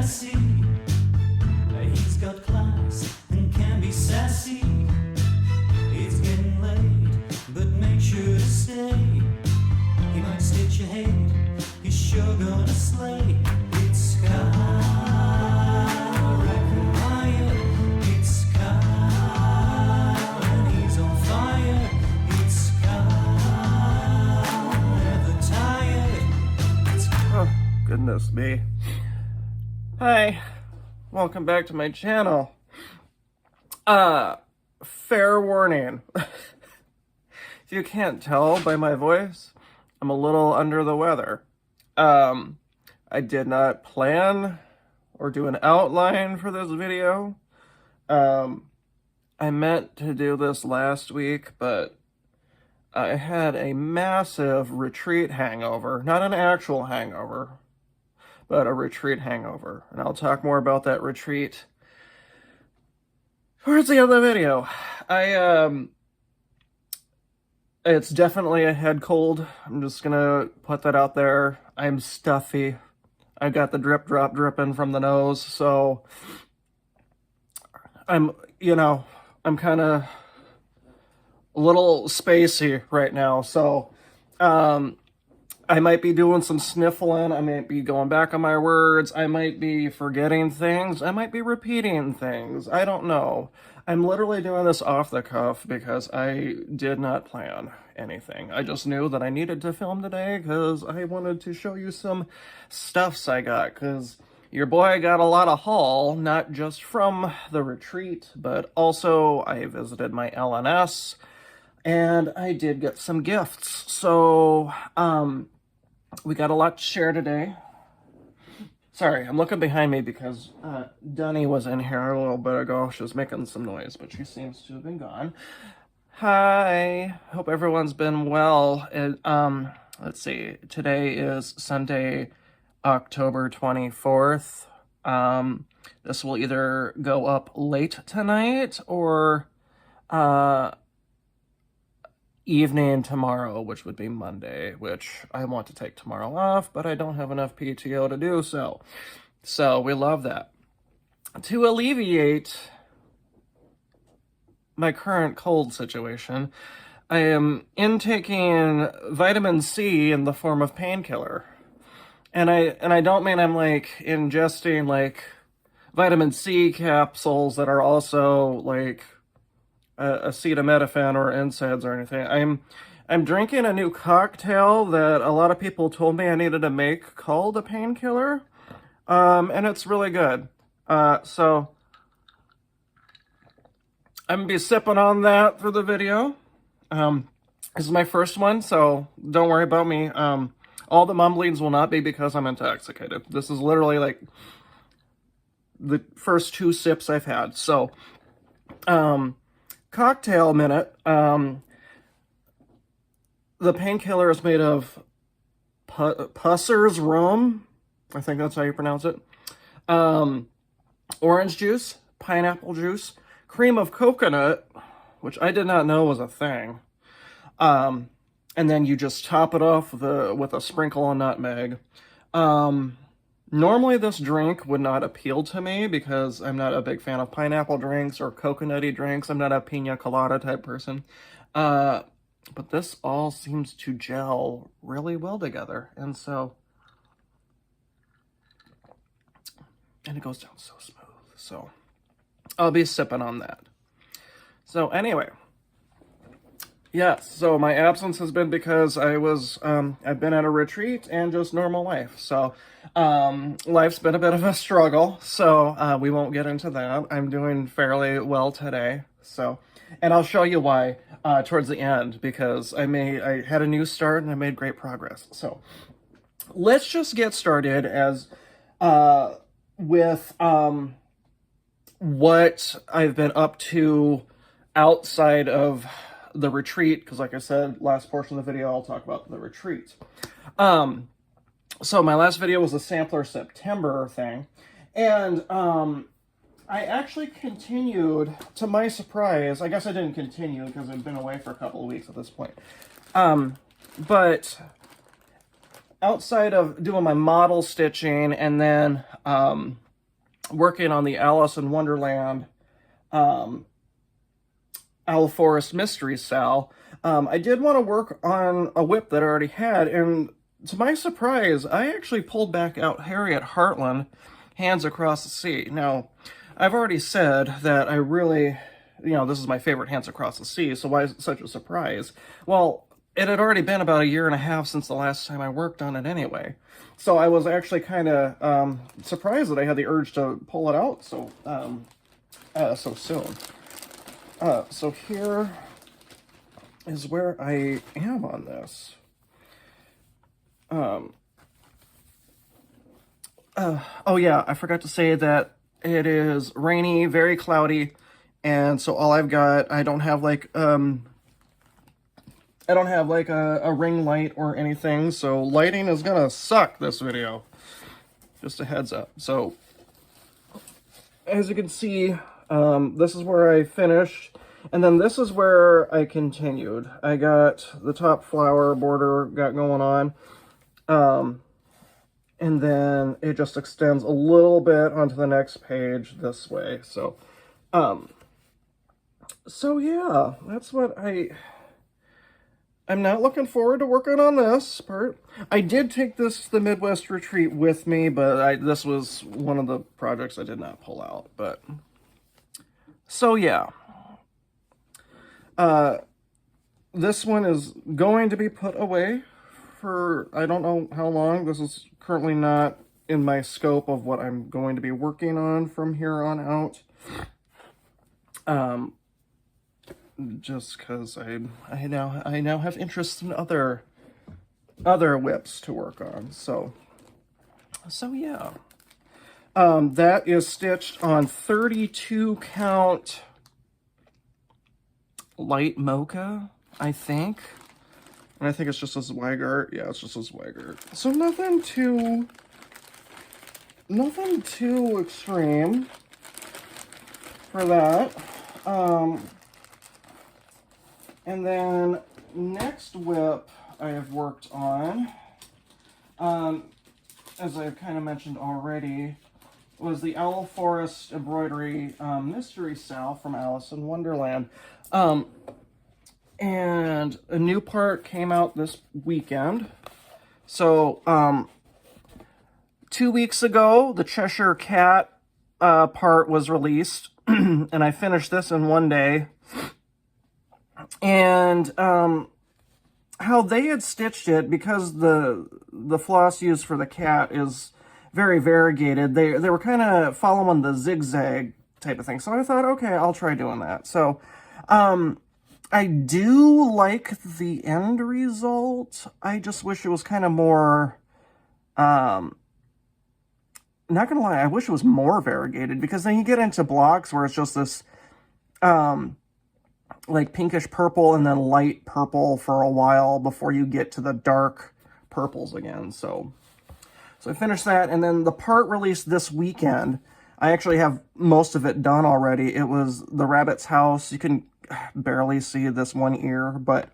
classy. He's got class and can be sassy. It's getting late, but make sure to stay. He might stitch your head, he's sure gonna slay. It's Kyle, reckon Wyatt. It's Kyle, and he's on fire. It's Kyle, never tired. Oh, goodness me. Hi, welcome back to my channel. Fair warning. If you can't tell by my voice, I'm a little under the weather. I did not plan or do an outline for this video. I meant to do this last week, but I had a massive retreat hangover. Not an actual hangover, but a retreat hangover. And I'll talk more about that retreat towards the end of the video. It's definitely a head cold. I'm just gonna put that out there. I'm stuffy. I got the drip drop dripping from the nose, so I'm kind of a little spacey right now. So I might be doing some sniffling. I might be going back on my words. I might be forgetting things. I might be repeating things. I don't know. I'm literally doing this off the cuff because I did not plan anything. I just knew that I needed to film today because I wanted to show you some stuffs I got, because your boy got a lot of haul, not just from the retreat, but also I visited my LNS and I did get some gifts. So, we got a lot to share today. Sorry, I'm looking behind me because Dunny was in here a little bit ago. She was making some noise, but she seems to have been gone. Hi, hope everyone's been well. Let's see, today is Sunday, October 24th. This will either go up late tonight or evening tomorrow, which would be Monday, which I want to take tomorrow off, but I don't have enough PTO to do so. So we love that. To alleviate my current cold situation, I am intaking vitamin C in the form of painkiller. And I don't mean I'm like ingesting like vitamin C capsules that are also like acetaminophen or NSAIDs or anything. I'm drinking a new cocktail that a lot of people told me I needed to make called a painkiller, and it's really good. So I'm gonna be sipping on that for the video. This is my first one, so don't worry about me. All the mumblings will not be because I'm intoxicated. This is literally like the first 2 sips I've had. So, cocktail minute. The painkiller is made of Pusser's rum. I think that's how you pronounce it. Orange juice, pineapple juice, cream of coconut, which I did not know was a thing. And then you just top it off with a sprinkle of nutmeg. Normally this drink would not appeal to me because I'm not a big fan of pineapple drinks or coconutty drinks. I'm not a pina colada type person. But this all seems to gel really well together. And it goes down so smooth. So I'll be sipping on that. So anyway, yes, so my absence has been because I've been at a retreat and just normal life. So life's been a bit of a struggle, so we won't get into that. I'm doing fairly well today, so, and I'll show you why towards the end, because I had a new start and I made great progress. So let's just get started with what I've been up to outside of the retreat, because like I said, last portion of the video, I'll talk about the retreat. So my last video was a sampler September thing, and I actually continued, to my surprise. I guess I didn't continue because I've been away for a couple of weeks at this point. But outside of doing my model stitching and then working on the Alice in Wonderland Owl Forest Mystery Sal, I did want to work on a whip that I already had, and to my surprise, I actually pulled back out Harriet Heartland, Hands Across the Sea. Now, I've already said that I really, this is my favorite Hands Across the Sea, so why is it such a surprise? Well, it had already been about 1.5 years since the last time I worked on it anyway. So I was actually kind of surprised that I had the urge to pull it out so soon. So here is where I am on this. Oh yeah, I forgot to say that it is rainy, very cloudy, and so all I've got, I don't have like a ring light or anything, so lighting is gonna suck this video. Just a heads up. So, as you can see, this is where I finished, and then this is where I continued. I got the top flower border got going on, and then it just extends a little bit onto the next page this way. So yeah, that's what I'm not looking forward to working on this part. I did take this to the Midwest retreat with me, but this was one of the projects I did not pull out. But so yeah, this one is going to be put away for I don't know how long. This is currently not in my scope of what I'm going to be working on from here on out. Just because I now have interest in other whips to work on. So yeah. That is stitched on 32 count light mocha, I think. And I think it's just a Zweigart. Yeah, it's just a Zweigart. So nothing too extreme for that. And then next whip I have worked on, as I've kind of mentioned already, was the Owl Forest Embroidery Mystery Sal from Alice in Wonderland. And a new part came out this weekend. So, 2 weeks ago, the Cheshire Cat part was released, and I finished this in one day. And how they had stitched it, because the floss used for the cat is very variegated, they were kind of following the zigzag type of thing. So I thought, okay, I'll try doing that. So I do like the end result. I just wish it was kind of more, not gonna lie, I wish it was more variegated, because then you get into blocks where it's just this like pinkish purple and then light purple for a while before you get to the dark purples again. So I finished that, and then the part released this weekend. I actually have most of it done already. It was the rabbit's house. You can barely see this one ear, but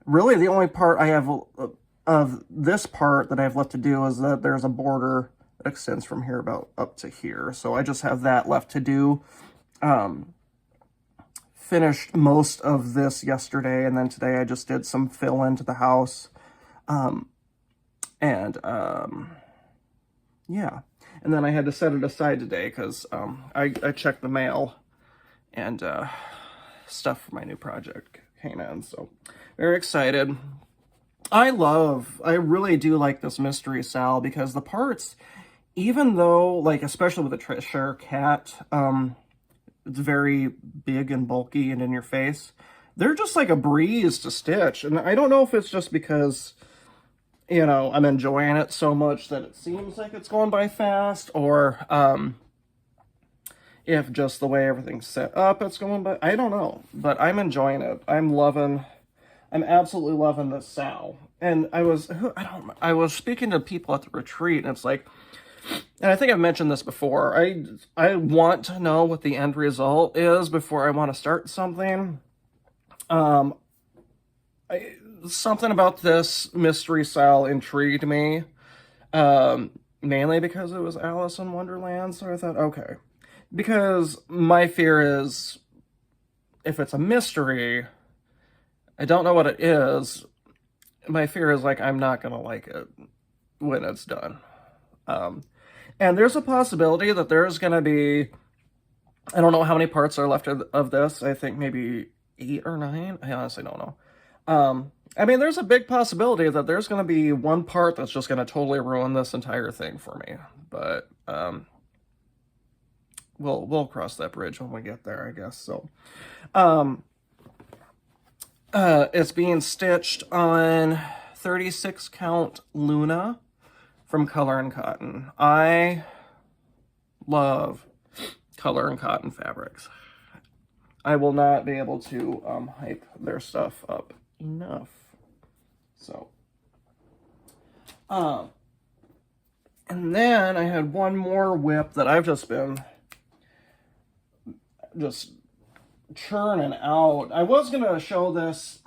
really the only part I have of this part that I have left to do is that there's a border that extends from here about up to here. So I just have that left to do. Finished most of this yesterday, and then today I just did some fill into the house. Yeah. And then I had to set it aside today because I checked the mail, and stuff for my new project came in. So very excited. I really do like this Mystery Sal, because the parts, even though, like, especially with the Cheshire Cat, it's very big and bulky and in your face, they're just like a breeze to stitch. And I don't know if it's just because, I'm enjoying it so much that it seems like it's going by fast, or if just the way everything's set up it's going by. I don't know, but I'm enjoying it. I'm absolutely loving this Sal. And I was speaking to people at the retreat, and it's like, and I think I've mentioned this before, I want to know what the end result is before I want to start something. Something about this Mystery Sal intrigued me. mainly because it was Alice in Wonderland, so I thought, okay. Because my fear is, if it's a mystery, I don't know what it is, my fear is, like, I'm not gonna like it when it's done. And there's a possibility that there's gonna be, I don't know how many parts are left of this, I think maybe 8 or 9, I honestly don't know. I mean, there's a big possibility that there's going to be one part that's just going to totally ruin this entire thing for me. But we'll cross that bridge when we get there, I guess. So it's being stitched on 36 count Luna from Color and Cotton. I love Color and Cotton fabrics. I will not be able to hype their stuff up enough. So, and then I had one more whip that I've just been churning out. I was going to show this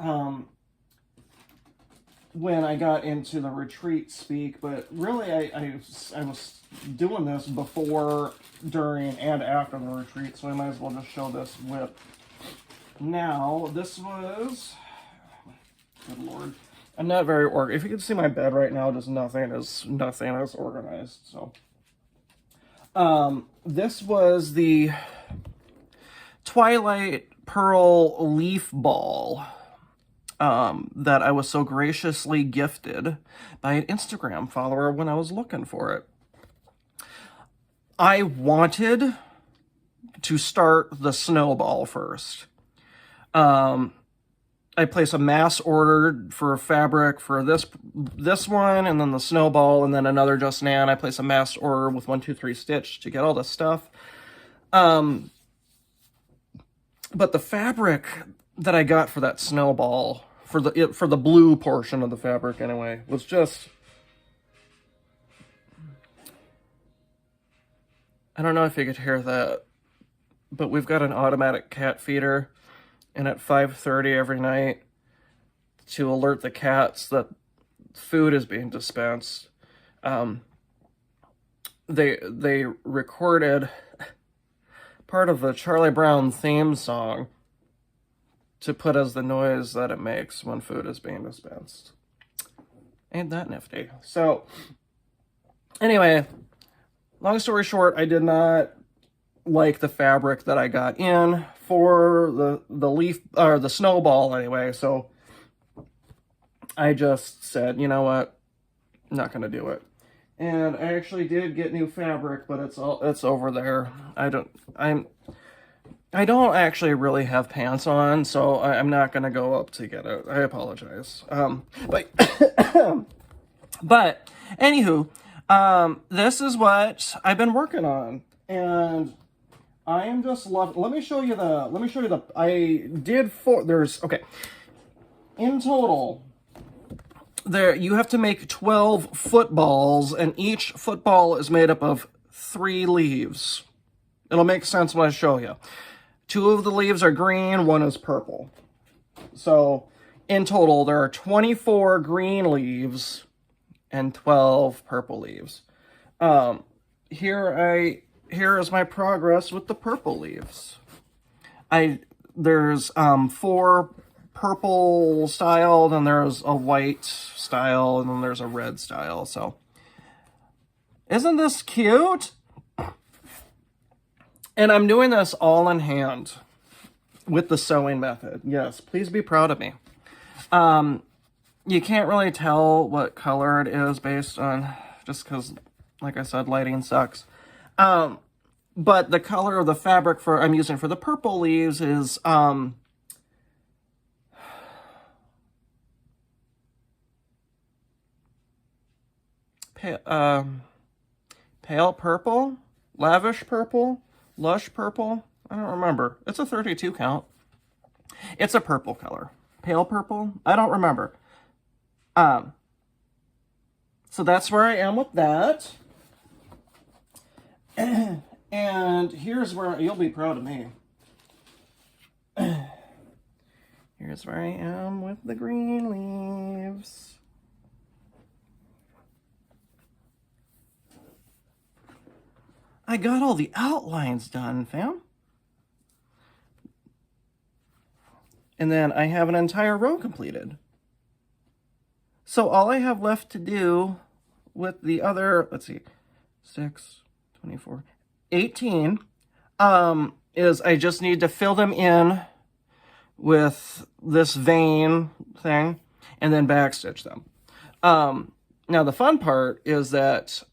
when I got into the retreat speak, but really I was doing this before, during, and after the retreat, so I might as well just show this whip now. This was, good Lord, I'm not very organized. If you can see my bed right now, just nothing is organized. So, this was the Twilight Pearl Leaf Ball that I was so graciously gifted by an Instagram follower when I was looking for it. I wanted to start the snowball first. I place a mass order for fabric for this one, and then the snowball, and then another Just Nan. I place a mass order with 1, 2, 3 Stitch to get all this stuff. But the fabric that I got for that snowball, for the blue portion of the fabric anyway, was just, I don't know if you could hear that, but we've got an automatic cat feeder. And at 5:30 every night, to alert the cats that food is being dispensed, they recorded part of the Charlie Brown theme song to put as the noise that it makes when food is being dispensed. Ain't that nifty? So, anyway, long story short, I did not like the fabric that I got in for the leaf, or the snowball anyway, so I just said, you know what, I'm not gonna do it. And I actually did get new fabric, but it's over there. I don't actually really have pants on, so I'm not gonna go up to get it. I apologize. But anywho, this is what I've been working on, and I am just loving. Let me show you the. I did okay. In total, you have to make 12 footballs, and each football is made up of 3 leaves. It'll make sense when I show you. 2 of the leaves are green, 1 is purple. So, in total, there are 24 green leaves and 12 purple leaves. Here is my progress with the purple leaves. There's 4 purple style, then there's a white style, and then there's a red style. So, isn't this cute? And I'm doing this all in hand with the sewing method. Yes, please be proud of me. You can't really tell what color it is based on, just because, like I said, lighting sucks. But the color of the fabric I'm using for the purple leaves is, pale purple, lavish purple, lush purple. I don't remember. It's a 32 count. It's a purple color. Pale purple? I don't remember. So that's where I am with that. And here's where you'll be proud of me. Here's where I am with the green leaves. I got all the outlines done, fam. And then I have an entire row completed. So all I have left to do with the other, let's see, 6, 24, 18, is I just need to fill them in with this vein thing and then backstitch them. Now the fun part is that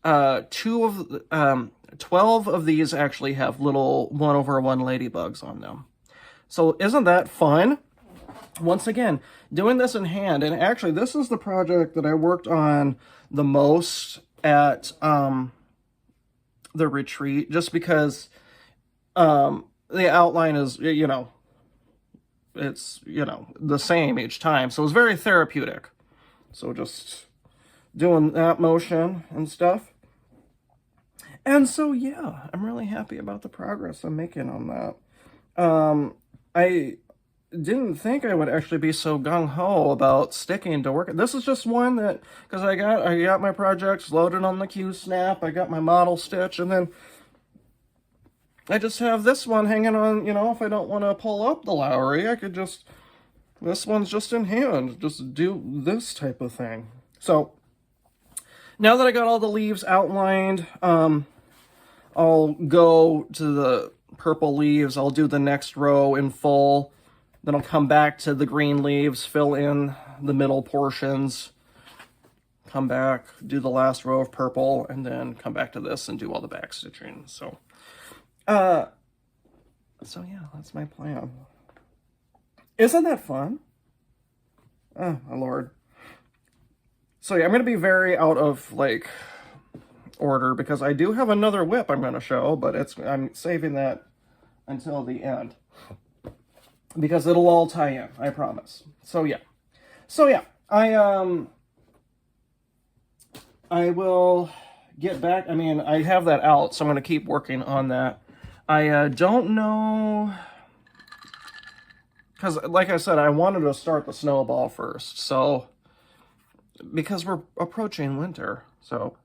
12 of these actually have little 1/1 ladybugs on them. So isn't that fun? Once again, doing this in hand, and actually this is the project that I worked on the most at the retreat, just because the outline is, you know, it's, you know, the same each time. So it's very therapeutic. So just doing that motion and stuff. And so, yeah, I'm really happy about the progress I'm making on that. I didn't think I would actually be so gung-ho about sticking to work. This is just one that, because I got my projects loaded on the Q-Snap, I got my model stitch, and then I just have this one hanging on, you know, if I don't want to pull up the Lowry, I could just, this one's just in hand, just do this type of thing. So, now that I got all the leaves outlined, I'll go to the purple leaves, I'll do the next row in full, then I'll come back to the green leaves, fill in the middle portions, come back, do the last row of purple, and then come back to this and do all the back stitching. So yeah, that's my plan. Isn't that fun? Oh, my Lord. So yeah, I'm going to be very out of, like, order, because I do have another whip I'm going to show, but I'm saving that until the end, because it'll all tie in, I promise. So yeah, I will get back. I mean, I have that out, so I'm going to keep working on that. I don't know, because like I said, I wanted to start the snowball first, so, because we're approaching winter, so.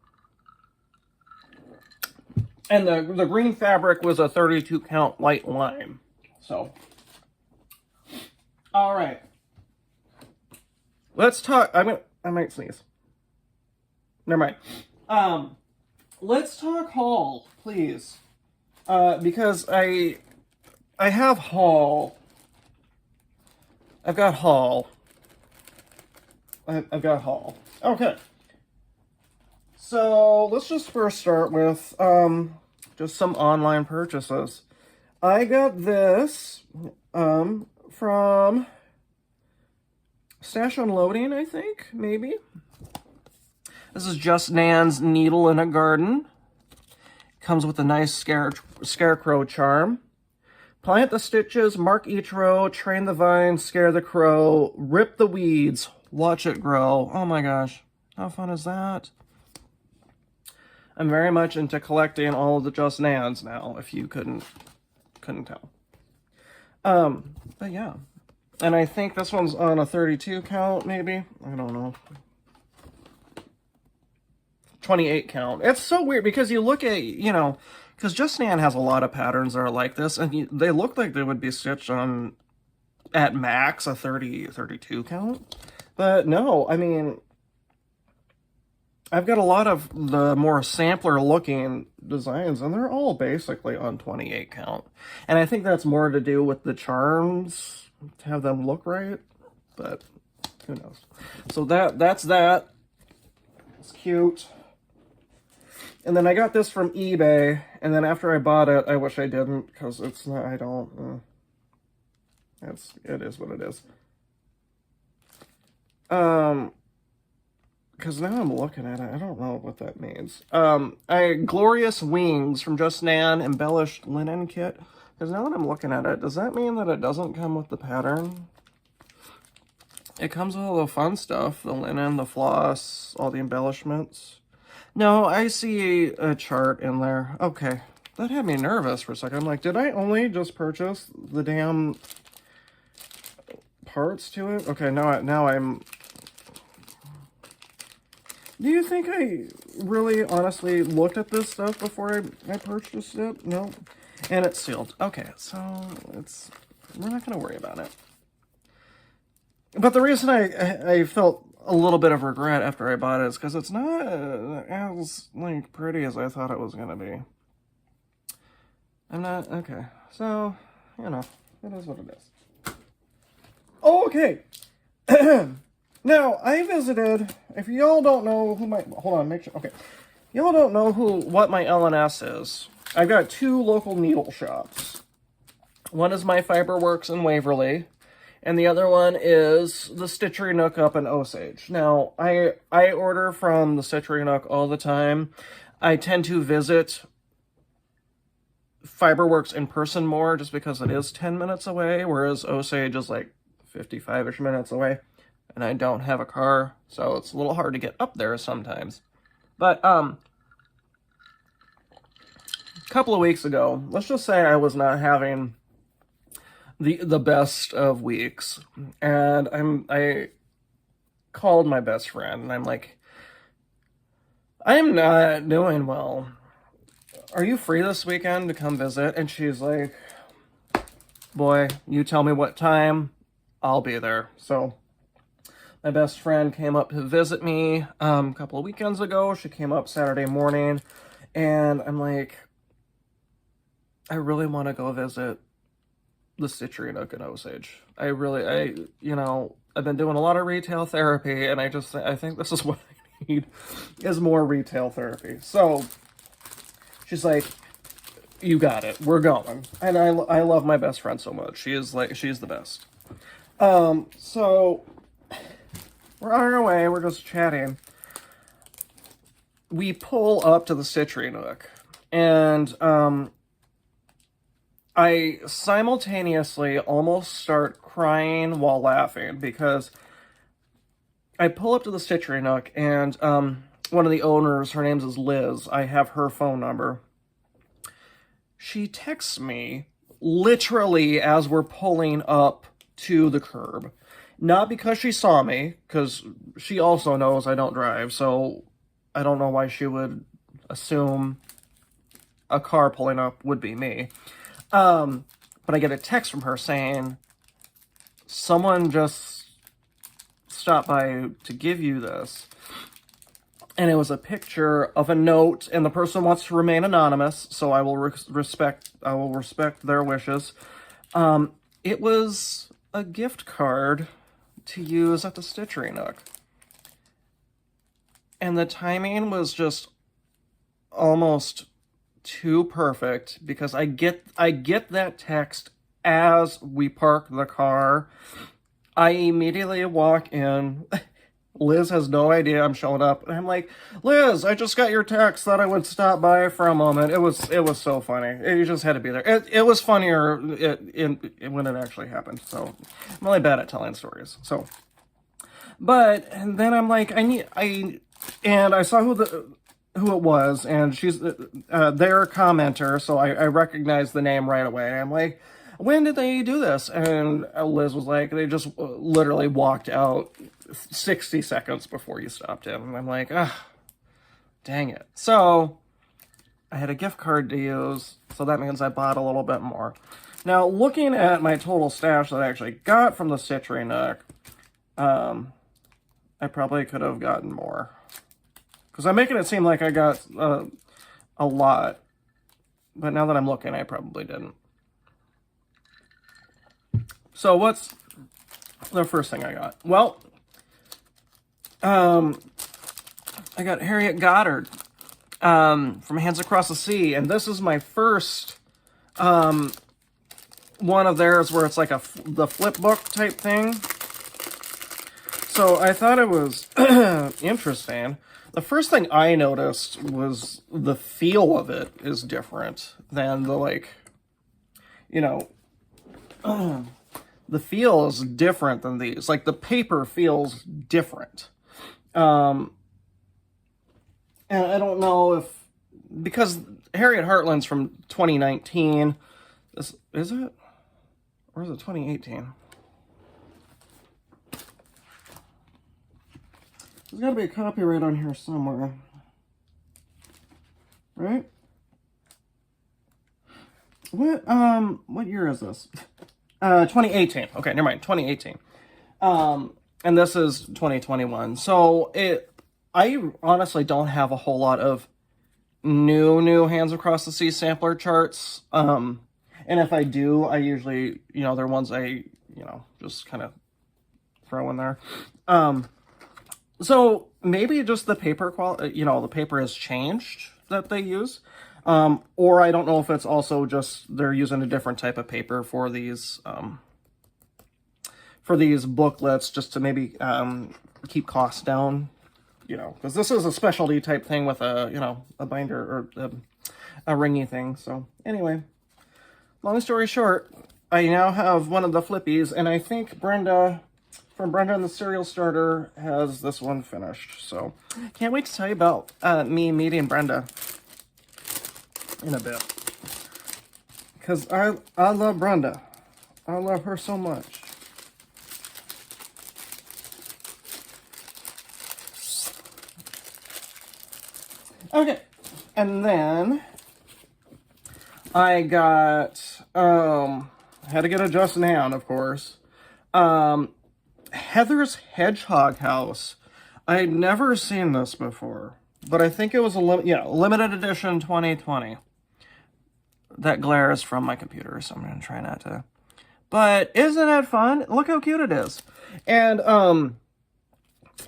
And the green fabric was a 32 count light lime, so. All right. Let's talk. I might sneeze. Never mind. Let's talk haul, please. Because I have haul. I've got haul. I've got haul. Okay. So let's just first start with just some online purchases. I got this from Stash Unloading, I think, maybe. This is Just Nan's Needle in a Garden. Comes with a nice scarecrow charm. Plant the stitches, mark each row, train the vine, scare the crow, rip the weeds, watch it grow. Oh my gosh, how fun is that? I'm very much into collecting all of the Just Nans now, if you couldn't tell. But yeah. And I think this one's on a 32 count, maybe? I don't know. 28 count. It's so weird because you look at, you know, because Just Nan has a lot of patterns that are like this, and they look like they would be stitched on, at max, a 32 count. But no, I mean, I've got a lot of the more sampler looking designs, and they're all basically on 28 count. And I think that's more to do with the charms, to have them look right, but who knows. So that's that. It's cute. And then I got this from eBay, and then after I bought it, I wish I didn't, because it's not, I don't, it is what it is. Because now I'm looking at it, I don't know what that means. Glorious Wings from Just Nan Embellished Linen Kit. Because now that I'm looking at it, does that mean that it doesn't come with the pattern? It comes with all the fun stuff, the linen, the floss, all the embellishments. No, I see a chart in there. Okay, that had me nervous for a second. I'm like, did I only just purchase the damn parts to it? Okay, now I'm... Do you think I really honestly looked at this stuff before I purchased it. No. And it's sealed. Okay, so we're not going to worry about it. But the reason I felt a little bit of regret after I bought it is because it's not as, like, pretty as I thought it was going to be. I'm not, okay. So, you know, it is what it is. Okay. Now, I visited, if y'all don't know who my, hold on, make sure, okay. Y'all don't know what my L&S is. I've got 2 local needle shops. One is my Fiberworks in Waverly, and the other one is the Stitchery Nook up in Osage. Now, I order from the Stitchery Nook all the time. I tend to visit Fiberworks in person more just because it is 10 minutes away, whereas Osage is like 55-ish minutes away, and I don't have a car, so it's a little hard to get up there sometimes. But, a couple of weeks ago, let's just say I was not having the best of weeks, and I called my best friend, and I'm like, I'm not doing well. Are you free this weekend to come visit? And she's like, boy, you tell me what time, I'll be there. So my best friend came up to visit me a couple of weekends ago. She came up Saturday morning, and I'm like, I really want to go visit the Stitchery Nook in Osage. You know, I've been doing a lot of retail therapy, and I think this is what I need, is more retail therapy. So she's like, you got it, we're going. And I love my best friend so much. She's the best. So we're on our way, we're just chatting. We pull up to the Stitchery Nook, and I simultaneously almost start crying while laughing, because I pull up to the Stitchery Nook, and one of the owners, her name is Liz, I have her phone number. She texts me literally as we're pulling up to the curb. Not because she saw me, because she also knows I don't drive, so I don't know why she would assume a car pulling up would be me. But I get a text from her saying, someone just stopped by to give you this. And it was a picture of a note, and the person wants to remain anonymous, so I will respect their wishes. It was a gift card to use at the Stitchery Nook. And the timing was just almost too perfect, because I get that text as we park the car. I immediately walk in. Liz has no idea I'm showing up, and I'm like, Liz, I just got your text, thought I would stop by for a moment. It was so funny. You just had to be there. It was funnier when it actually happened. So I'm really bad at telling stories. So, and then I'm like, I saw who it was, and she's their commenter, so I recognized the name right away. I'm like, when did they do this? And Liz was like, they just literally walked out 60 seconds before you stopped in. And I'm like, dang it. So I had a gift card to use, so that means I bought a little bit more. Now, looking at my total stash that I actually got from the Stitchery Nook, I probably could have gotten more. Because I'm making it seem like I got a lot. But now that I'm looking, I probably didn't. So what's the first thing I got? Well, I got Harriet Goddard from Hands Across the Sea. And this is my first one of theirs where it's like the flip book type thing. So I thought it was interesting. The first thing I noticed was the feel of it is different than the, like, you know, the feel is different than these. Like, the paper feels different. And I don't know if, because Harriet Heartland's from 2019. Is it? Or is it 2018? There's got to be a copyright on here somewhere. right? What year is this? 2018. Okay, never mind, 2018. And this is 2021. So I honestly don't have a whole lot of new Hands Across the Sea sampler charts. And if I do, I usually, they're ones I, just kind of throw in there. So maybe just the paper quality, the paper has changed that they use. Or I don't know if it's also just they're using a different type of paper for these booklets, just to maybe keep costs down, because this is a specialty type thing with a binder or a ringy thing. So anyway, long story short, I now have one of the flippies, and I think Brenda from Brenda and the Cereal Starter has this one finished. So can't wait to tell you about me meeting Brenda in a bit, because I love Brenda. I love her so much. Okay, and then I got had to get a Justin Hand, of course. Heather's Hedgehog House. I had never seen this before, but I think it was a limited edition 2020. That glare is from my computer, so I'm gonna try not to. But isn't it fun? Look how cute it is. And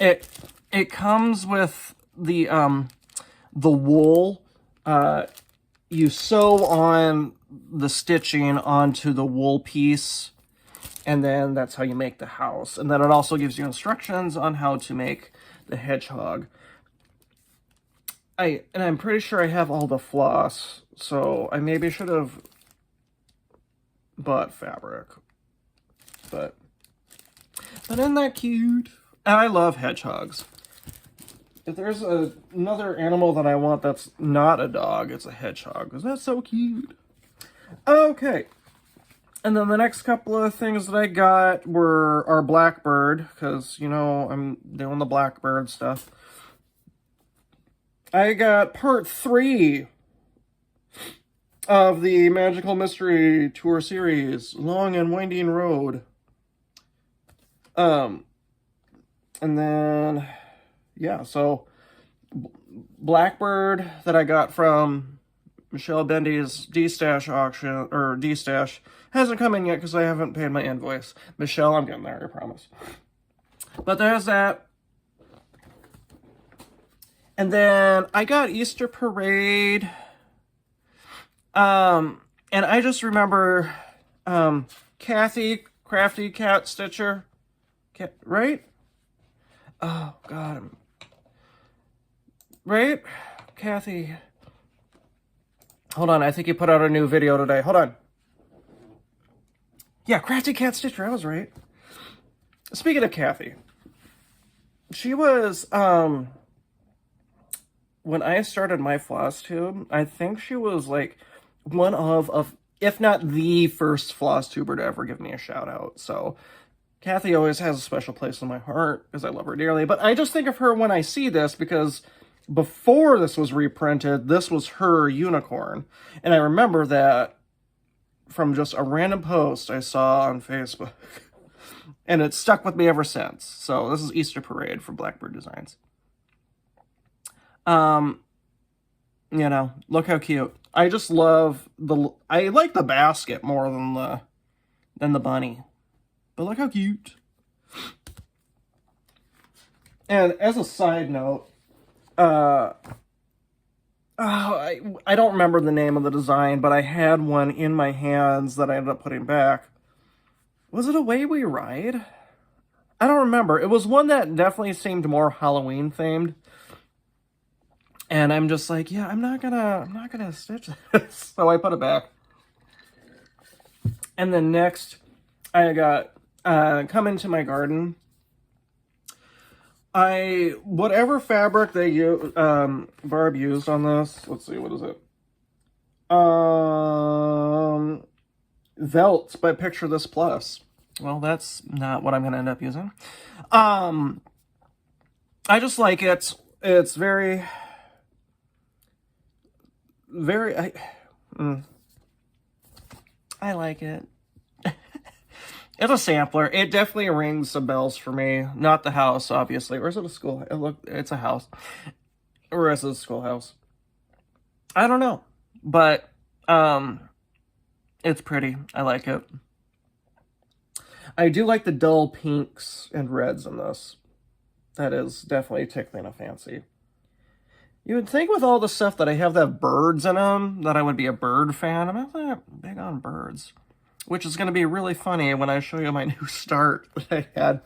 it comes with the wool. You sew on the stitching onto the wool piece, and then that's how you make the house. And then it also gives you instructions on how to make the hedgehog. I'm pretty sure I have all the floss, so I maybe should have bought fabric. But isn't that cute? And I love hedgehogs. If there's another animal that I want that's not a dog, it's a hedgehog, because that's so cute. Okay. And then the next couple of things that I got were our blackbird, because, I'm doing the blackbird stuff. I got part 3 of the Magical Mystery Tour series, Long and Winding Road. And then, yeah, so Blackbird that I got from Michelle Bendy's D-Stash auction, or D-Stash, hasn't come in yet because I haven't paid my invoice. Michelle, I'm getting there, I promise. But there's that. And then I got Easter Parade. And I just remember Kathy, Crafty Cat Stitcher. Right? Oh, God. Right? Kathy. Hold on, I think you put out a new video today. Hold on. Yeah, Crafty Cat Stitcher, I was right. Speaking of Kathy, she was, when I started my Flosstube, I think she was like one of, if not the first Flosstuber to ever give me a shout out. So Kathy always has a special place in my heart because I love her dearly. But I just think of her when I see this because before this was reprinted, this was her unicorn. And I remember that from just a random post I saw on Facebook. And it's stuck with me ever since. So this is Easter Parade from Blackbird Designs. Look how cute. I just love I like the basket more than the bunny. But look how cute. And as a side note, I don't remember the name of the design, but I had one in my hands that I ended up putting back. Was it Away We Ride? I don't remember. It was one that definitely seemed more Halloween themed. And I'm just like, yeah, I'm not gonna stitch this. So I put it back. And then next, I got Come Into My Garden. Whatever fabric they use, Barb used on this. Let's see, what is it? Velts by Picture This Plus. Well, that's not what I'm gonna end up using. I just like it. It's very I like it. It's a sampler. It definitely rings some bells for me. Not the house, obviously. Or is it a school? It's a house. Or is it a schoolhouse? I don't know. But, it's pretty. I like it. I do like the dull pinks and reds in this. That is definitely tickling a fancy. You would think with all the stuff that I have that have birds in them, that I would be a bird fan. I'm not that big on birds. Which is going to be really funny when I show you my new start that I had.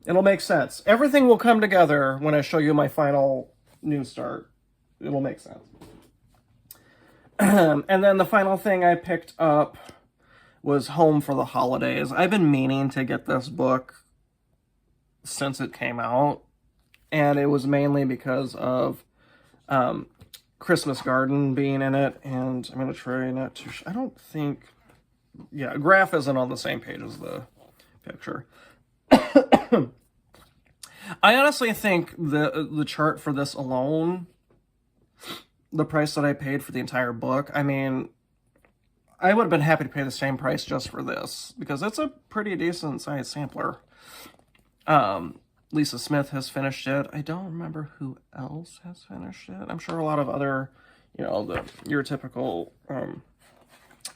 It'll make sense. Everything will come together when I show you my final new start. It'll make sense. And then the final thing I picked up was Home for the Holidays. I've been meaning to get this book since it came out. And it was mainly because of Christmas Garden being in it. And I'm going to try not to... I don't think... Yeah, Graaf isn't on the same page as the picture. I honestly think the chart for this alone, the price that I paid for the entire book, I mean, I would have been happy to pay the same price just for this, because it's a pretty decent sized sampler. Lisa Smith has finished it. I don't remember who else has finished it. I'm sure a lot of other, your typical...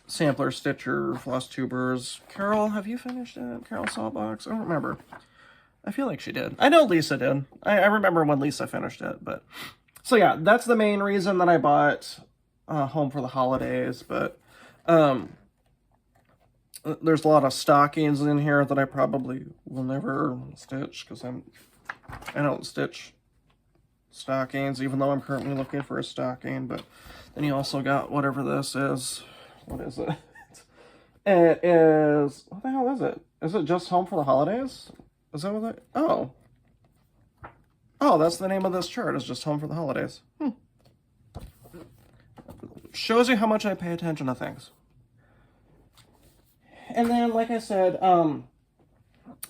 sampler, stitcher, floss tubers. Carol, have you finished it? Carol Saltbox? I don't remember. I feel like she did. I know Lisa did. I remember when Lisa finished it, but... So yeah, that's the main reason that I bought Home for the Holidays, but... there's a lot of stockings in here that I probably will never stitch, because I don't stitch stockings, even though I'm currently looking for a stocking, but... Then you also got whatever this is... What is it? It is... What the hell is it? Is it just Home for the Holidays? Is that what Oh. Oh, that's the name of this chart. It's just Home for the Holidays. Shows you how much I pay attention to things. And then, like I said,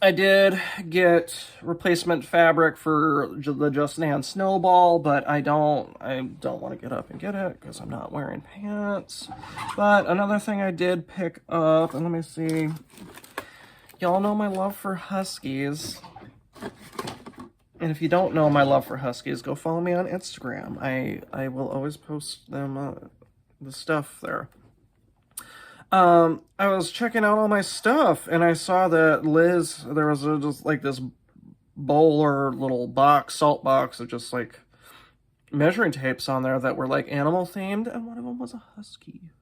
I did get replacement fabric for the Just Nan Snowball, but I don't want to get up and get it because I'm not wearing pants. But another thing I did pick up, and let me see, y'all know my love for Huskies. And if you don't know my love for Huskies, go follow me on Instagram. I will always post them, the stuff there. I was checking out all my stuff, and I saw that Liz, there was just like this bowl or little box, salt box of just like measuring tapes on there that were like animal themed, and one of them was a husky.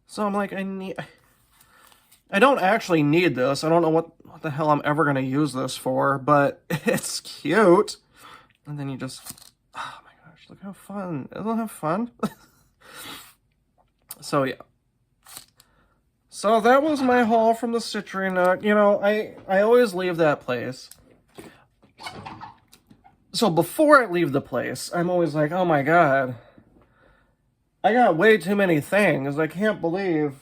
So I'm like, I don't actually need this. I don't know what the hell I'm ever going to use this for, but it's cute. And then you just, oh my gosh, look how fun. Isn't that fun? So yeah. So that was my haul from the Stitchery Nook. I always leave that place. So before I leave the place, I'm always like, oh my god, I got way too many things. I can't believe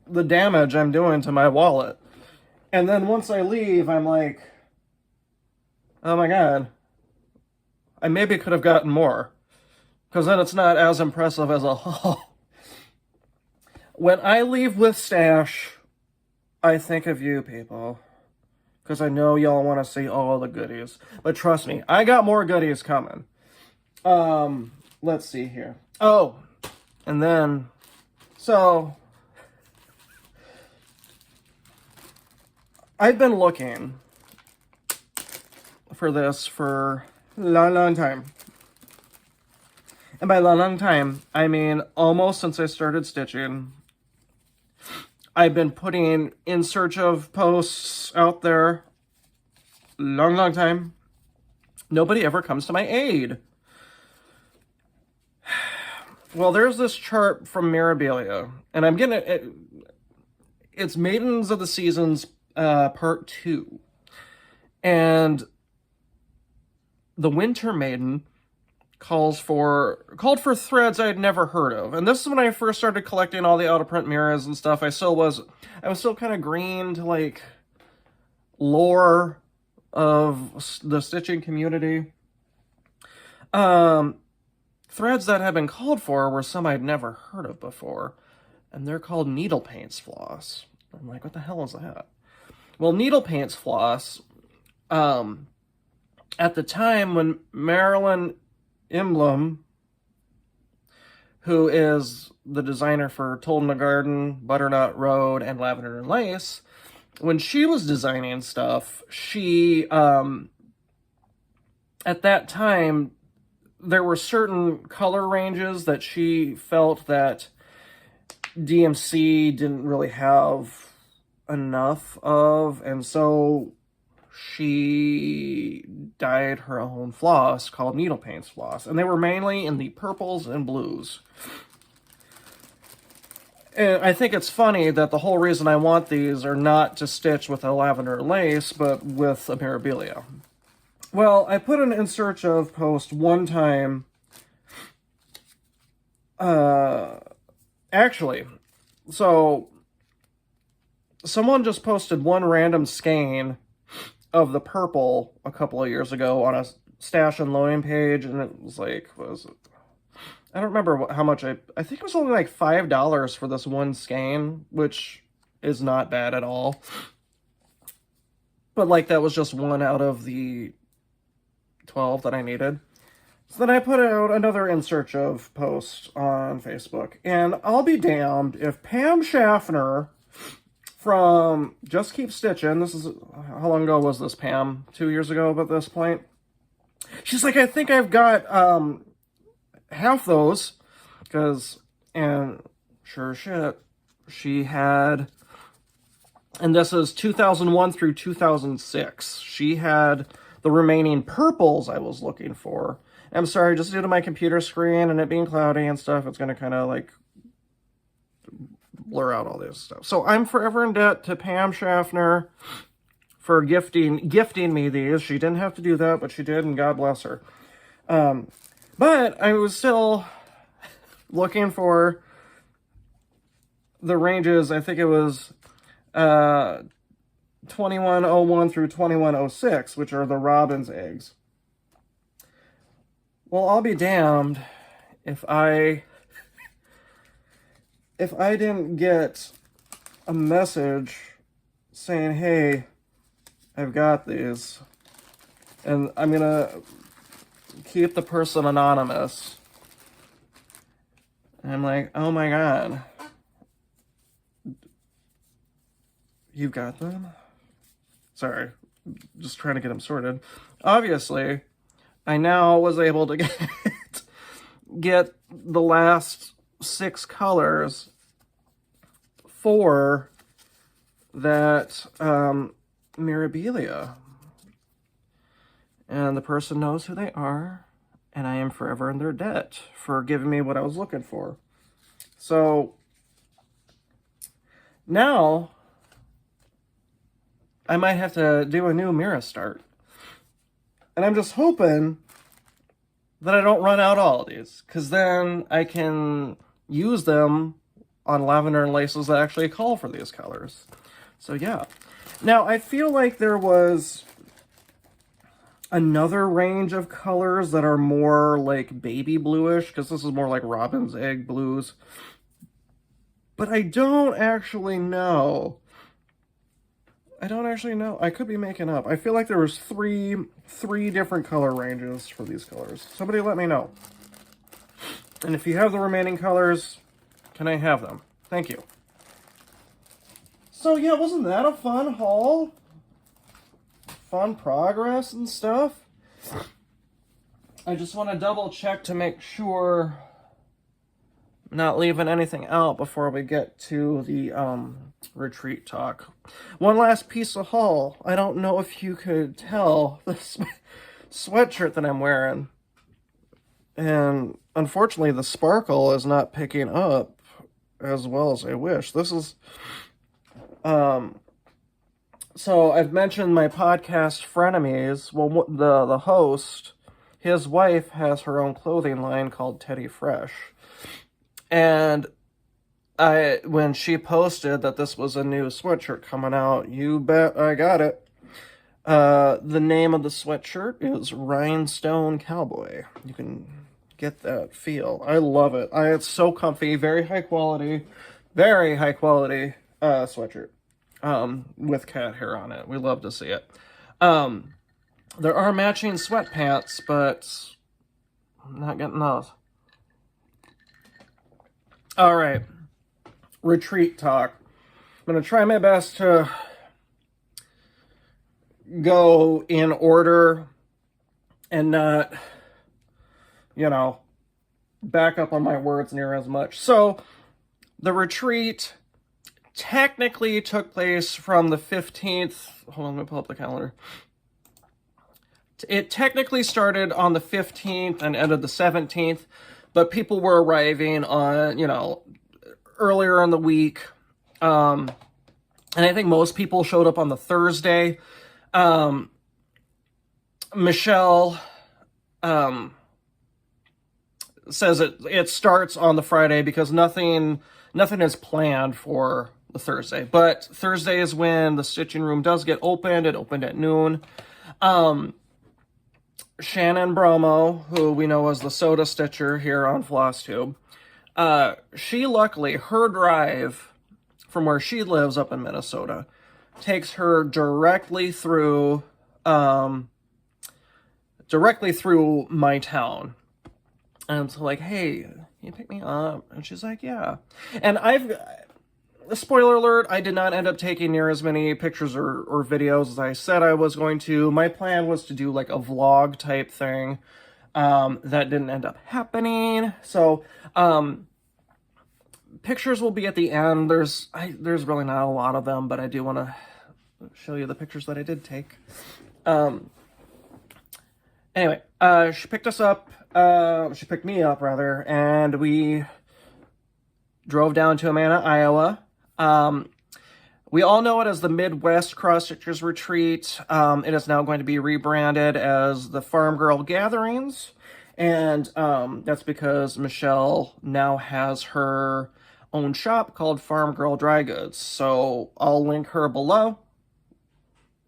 the damage I'm doing to my wallet. And then once I leave, I'm like, oh my god, I maybe could have gotten more. Because then it's not as impressive as a haul. When I leave with stash, I think of you people. Because I know y'all want to see all the goodies. But trust me, I got more goodies coming. Let's see here. Oh, and then, so, I've been looking for this for a long, long time. And by long, long time, I mean almost since I started stitching. I've been putting in search of posts out there long, long time. Nobody ever comes to my aid. Well, there's this chart from Mirabilia, and I'm getting it. It's Maidens of the Seasons, part 2. And the Winter Maiden called for threads I'd never heard of. And this is when I first started collecting all the out-of-print mirrors and stuff. I was still kind of green to, like, lore of the stitching community. And threads that have been called for were some I'd never heard of before, and they're called needle paints floss. I'm like, what the hell is that? Well, needle paints floss, at the time when Marilyn Emblem, who is the designer for Toll in the Garden, Butternut Road, and Lavender and Lace, when she was designing stuff, she, at that time, there were certain color ranges that she felt that DMC didn't really have enough of, and so she dyed her own floss called Needle Paints Floss, and they were mainly in the purples and blues. And I think it's funny that the whole reason I want these are not to stitch with a lavender lace, but with a Mirabilia. Well, I put an in search of post one time. Actually, so someone just posted one random skein of the purple a couple of years ago on a stash and loading page, and it was like, what was it? I don't remember how much I think it was only like $5 for this one skein, which is not bad at all. But like that was just one out of the 12 that I needed. So then I put out another in search of post on Facebook, and I'll be damned if Pam Schaffner from Just Keep Stitching, this is, how long ago was this, Pam? 2 years ago at this point? She's like, I think I've got half those, and sure shit, she had, and this is 2001 through 2006, she had the remaining purples I was looking for. I'm sorry, just due to my computer screen and it being cloudy and stuff, it's going to kind of like blur out all this stuff. So I'm forever in debt to Pam Schaffner for gifting me these. She didn't have to do that, but she did, and God bless her. But I was still looking for the ranges. I think it was 2101 through 2106, which are the robin's eggs. Well, I'll be damned if I didn't get a message saying, hey, I've got these, and I'm gonna keep the person anonymous. And I'm like, oh my God, you've got them? Sorry, just trying to get them sorted. Obviously, I now was able to get the last 6 colors for that Mirabilia. And the person knows who they are, and I am forever in their debt for giving me what I was looking for. So now I might have to do a new Mira start. And I'm just hoping that I don't run out all of these, because then I can use them on lavender and laces that actually call for these colors. So yeah. Now I feel like there was another range of colors that are more like baby bluish, because this is more like robin's egg blues. But I don't actually know. I could be making up. I feel like there was three different color ranges for these colors. Somebody let me know. And if you have the remaining colors, can I have them? Thank you. So yeah, wasn't that a fun haul? Fun progress and stuff? I just want to double check to make sure I'm not leaving anything out before we get to the retreat talk. One last piece of haul. I don't know if you could tell this sweatshirt that I'm wearing, and unfortunately the sparkle is not picking up as well as I wish. This is so I've mentioned my podcast Frenemies. Well, the host, his wife has her own clothing line called Teddy Fresh, and when she posted that this was a new sweatshirt coming out, you bet I got it. The name of the sweatshirt is Rhinestone Cowboy. You can get that feel. I love it. It's so comfy, very high quality sweatshirt with cat hair on it. We love to see it. There are matching sweatpants, but I'm not getting those. All right, retreat talk. I'm going to try my best to go in order and not, back up on my words near as much. So, the retreat technically took place from the 15th. Hold on, let me pull up the calendar. It technically started on the 15th and ended the 17th, but people were arriving on, earlier in the week. And I think most people showed up on the Thursday. Michelle says it starts on the Friday because nothing is planned for the Thursday. But Thursday is when the stitching room does get opened. It opened at noon. Shannon Bromo, who we know as the soda stitcher here on Flosstube, she luckily, her drive from where she lives up in Minnesota takes her directly through my town. And it's like, hey, can you pick me up? And she's like, yeah. And spoiler alert, I did not end up taking near as many pictures or videos as I said I was going to. My plan was to do like a vlog type thing. That didn't end up happening. So, pictures will be at the end. There's really not a lot of them, but I do want to show you the pictures that I did take. Anyway, she picked us up. She picked me up, rather, and we drove down to Amana, Iowa. We all know it as the Midwest Cross Stitchers Retreat. It is now going to be rebranded as the FarmGirl Gatherings, and that's because Michelle now has her own shop called FarmGirl Dry Goods. So I'll link her below.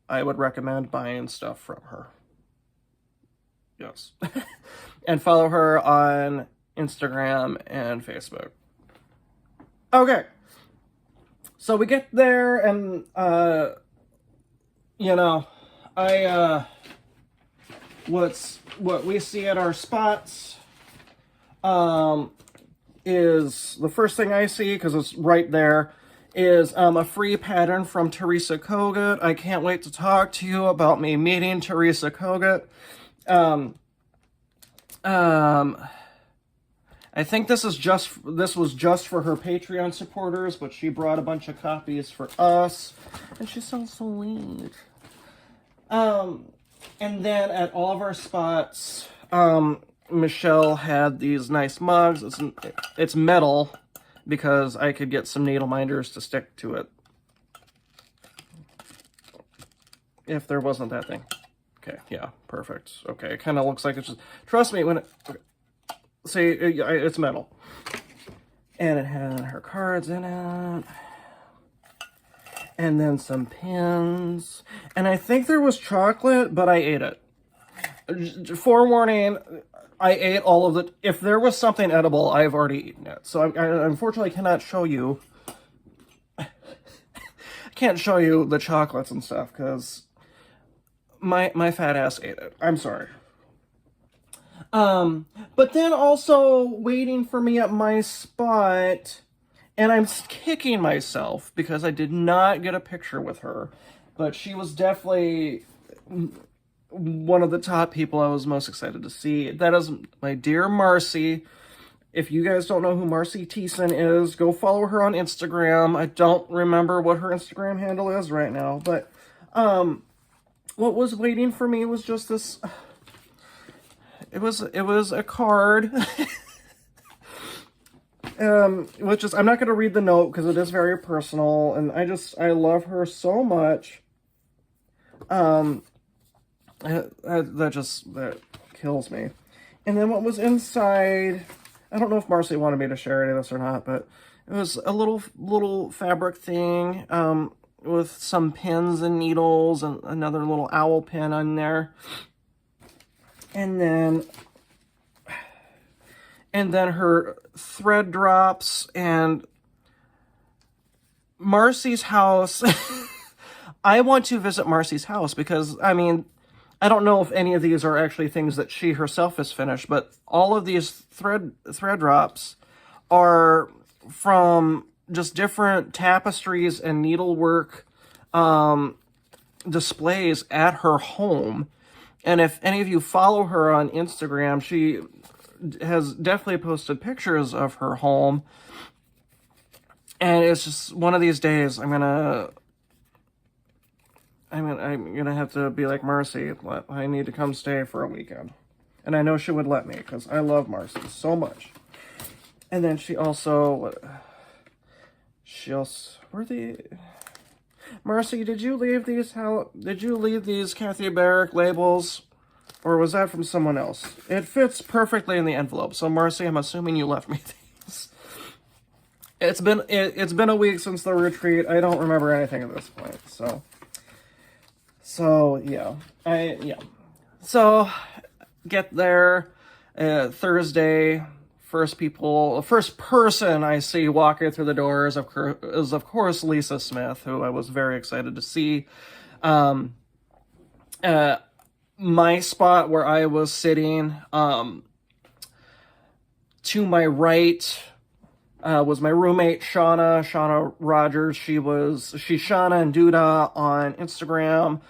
I would recommend buying stuff from her. Yes. And follow her on Instagram and Facebook. Okay. So we get there and, what we see at our spots, is the first thing I see, because it's right there, is a free pattern from Teresa Kogut. I can't wait to talk to you about me meeting Teresa Kogut. I think this was just for her Patreon supporters, but she brought a bunch of copies for us, and she sounds so sweet. And then at all of our spots, Michelle had these nice mugs. It's metal because I could get some needle minders to stick to it if there wasn't that thing. Okay, yeah, perfect. Okay, it kind of looks like it's just, trust me, when it, okay. See, it's metal. And it had her cards in it. And then some pins. And I think there was chocolate, but I ate it. Forewarning, I ate all of it. If there was something edible, I've already eaten it. So I unfortunately cannot show you. I can't show you the chocolates and stuff, because my fat ass ate it. I'm sorry. But then also waiting for me at my spot, and I'm kicking myself because I did not get a picture with her, but she was definitely one of the top people I was most excited to see. That is my dear Marcy. If you guys don't know who Marcy Thiessen is, go follow her on Instagram. I don't remember what her Instagram handle is right now, but, what was waiting for me was just this. It was a card, which is, I'm not going to read the note because it is very personal, and I love her so much. That kills me. And then what was inside, I don't know if Marcy wanted me to share any of this or not, but it was a little fabric thing, with some pins and needles and another little owl pin on there. And then and then her thread drops, and Marcy's house. I want to visit Marcy's house because, I mean, I don't know if any of these are actually things that she herself has finished, but all of these thread drops are from just different tapestries and needlework displays at her home. And if any of you follow her on Instagram, she has definitely posted pictures of her home. And it's just one of these days I'm gonna have to be like, Marcy, I need to come stay for a weekend. And I know she would let me because I love Marcy so much. And then she also, Marcy, did you leave these Kathy Barrick labels? Or was that from someone else? It fits perfectly in the envelope. So Marcy, I'm assuming you left me these. It's been a week since the retreat. I don't remember anything at this point. So yeah. So get there Thursday. First person I see walking through the doors is of course Lisa Smith, who I was very excited to see. My spot where I was sitting, to my right, was my roommate, Shauna Rogers. She's Shauna and Duda on Instagram.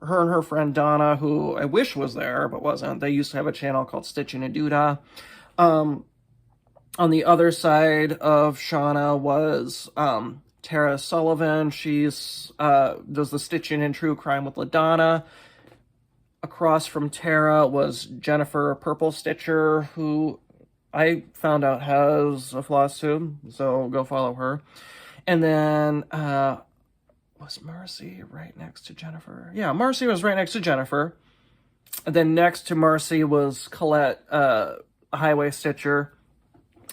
Her and her friend Donna, who I wish was there, but wasn't. They used to have a channel called Stitching and Duda. On the other side of Shauna was, Tara Sullivan. She's, does the Stitching and True Crime with LaDonna. Across from Tara was Jennifer Purple Stitcher, who I found out has a Flosstube, so go follow her. And then, was Marcy right next to Jennifer? Yeah, Marcy was right next to Jennifer. And then next to Marcy was Colette, Highway Stitcher.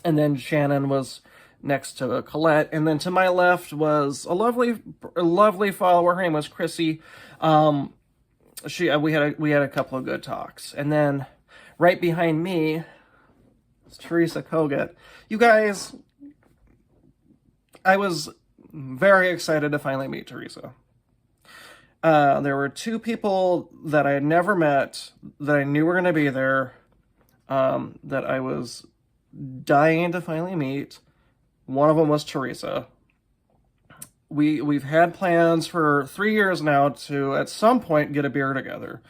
And then Shannon was next to Colette. And then to my left was a lovely follower. Her name was Chrissy. We had a couple of good talks. And then right behind me is Teresa Kogut. You guys, I was very excited to finally meet Teresa. There were two people that I had never met that I knew were going to be there, that I was dying to finally meet. One of them was Teresa. We've had plans for 3 years now to, at some point, get a beer together.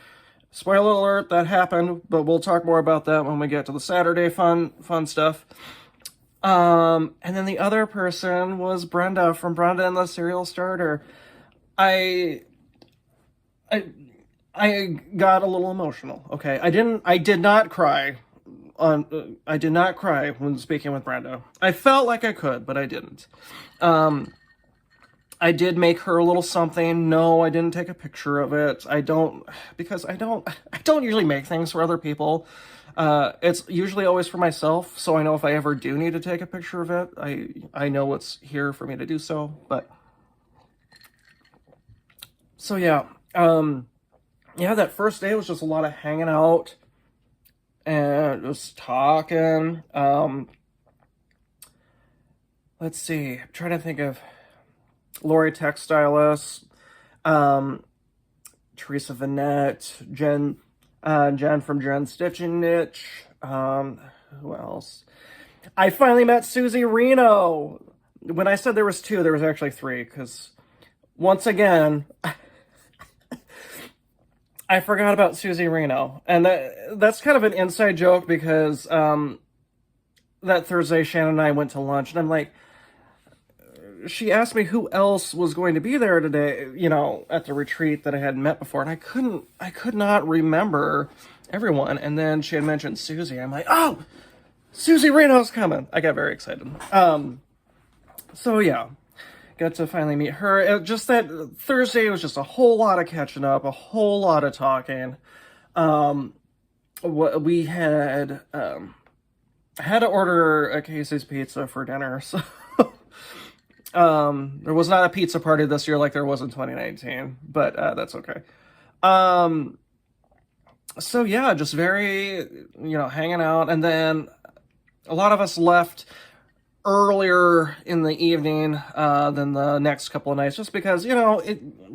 Spoiler alert, that happened, but we'll talk more about that when we get to the Saturday fun stuff. And then the other person was Brenda from Brenda and the Serial Starter. I got a little emotional. Okay, I did not cry when speaking with Brenda. I felt like I could, but I didn't. I did make her a little something. No, I didn't take a picture of it. I don't usually make things for other people. It's usually always for myself, so I know if I ever do need to take a picture of it, I know what's here for me to do so. But so yeah, that first day was just a lot of hanging out and just talking. Let's see, I'm trying to think of Lori Textilis, Teresa Vanette, Jen from Jen Stitching Niche. Who else? I finally met Susie Reno. When I said there was two, there was actually three, because once again, I forgot about Susie Reno. And that's kind of an inside joke because that Thursday, Shannon and I went to lunch, and I'm like, she asked me who else was going to be there today, at the retreat that I hadn't met before, and I could not remember everyone. And then she had mentioned Susie. I'm like, oh, Susie Reno's coming. I got very excited. So yeah, got to finally meet her. Just that Thursday was just a whole lot of catching up, a whole lot of talking. We had to order a Casey's Pizza for dinner, so there was not a pizza party this year like there was in 2019, but that's okay. So yeah, just very, hanging out. And then a lot of us left earlier in the evening than the next couple of nights, just because, you know,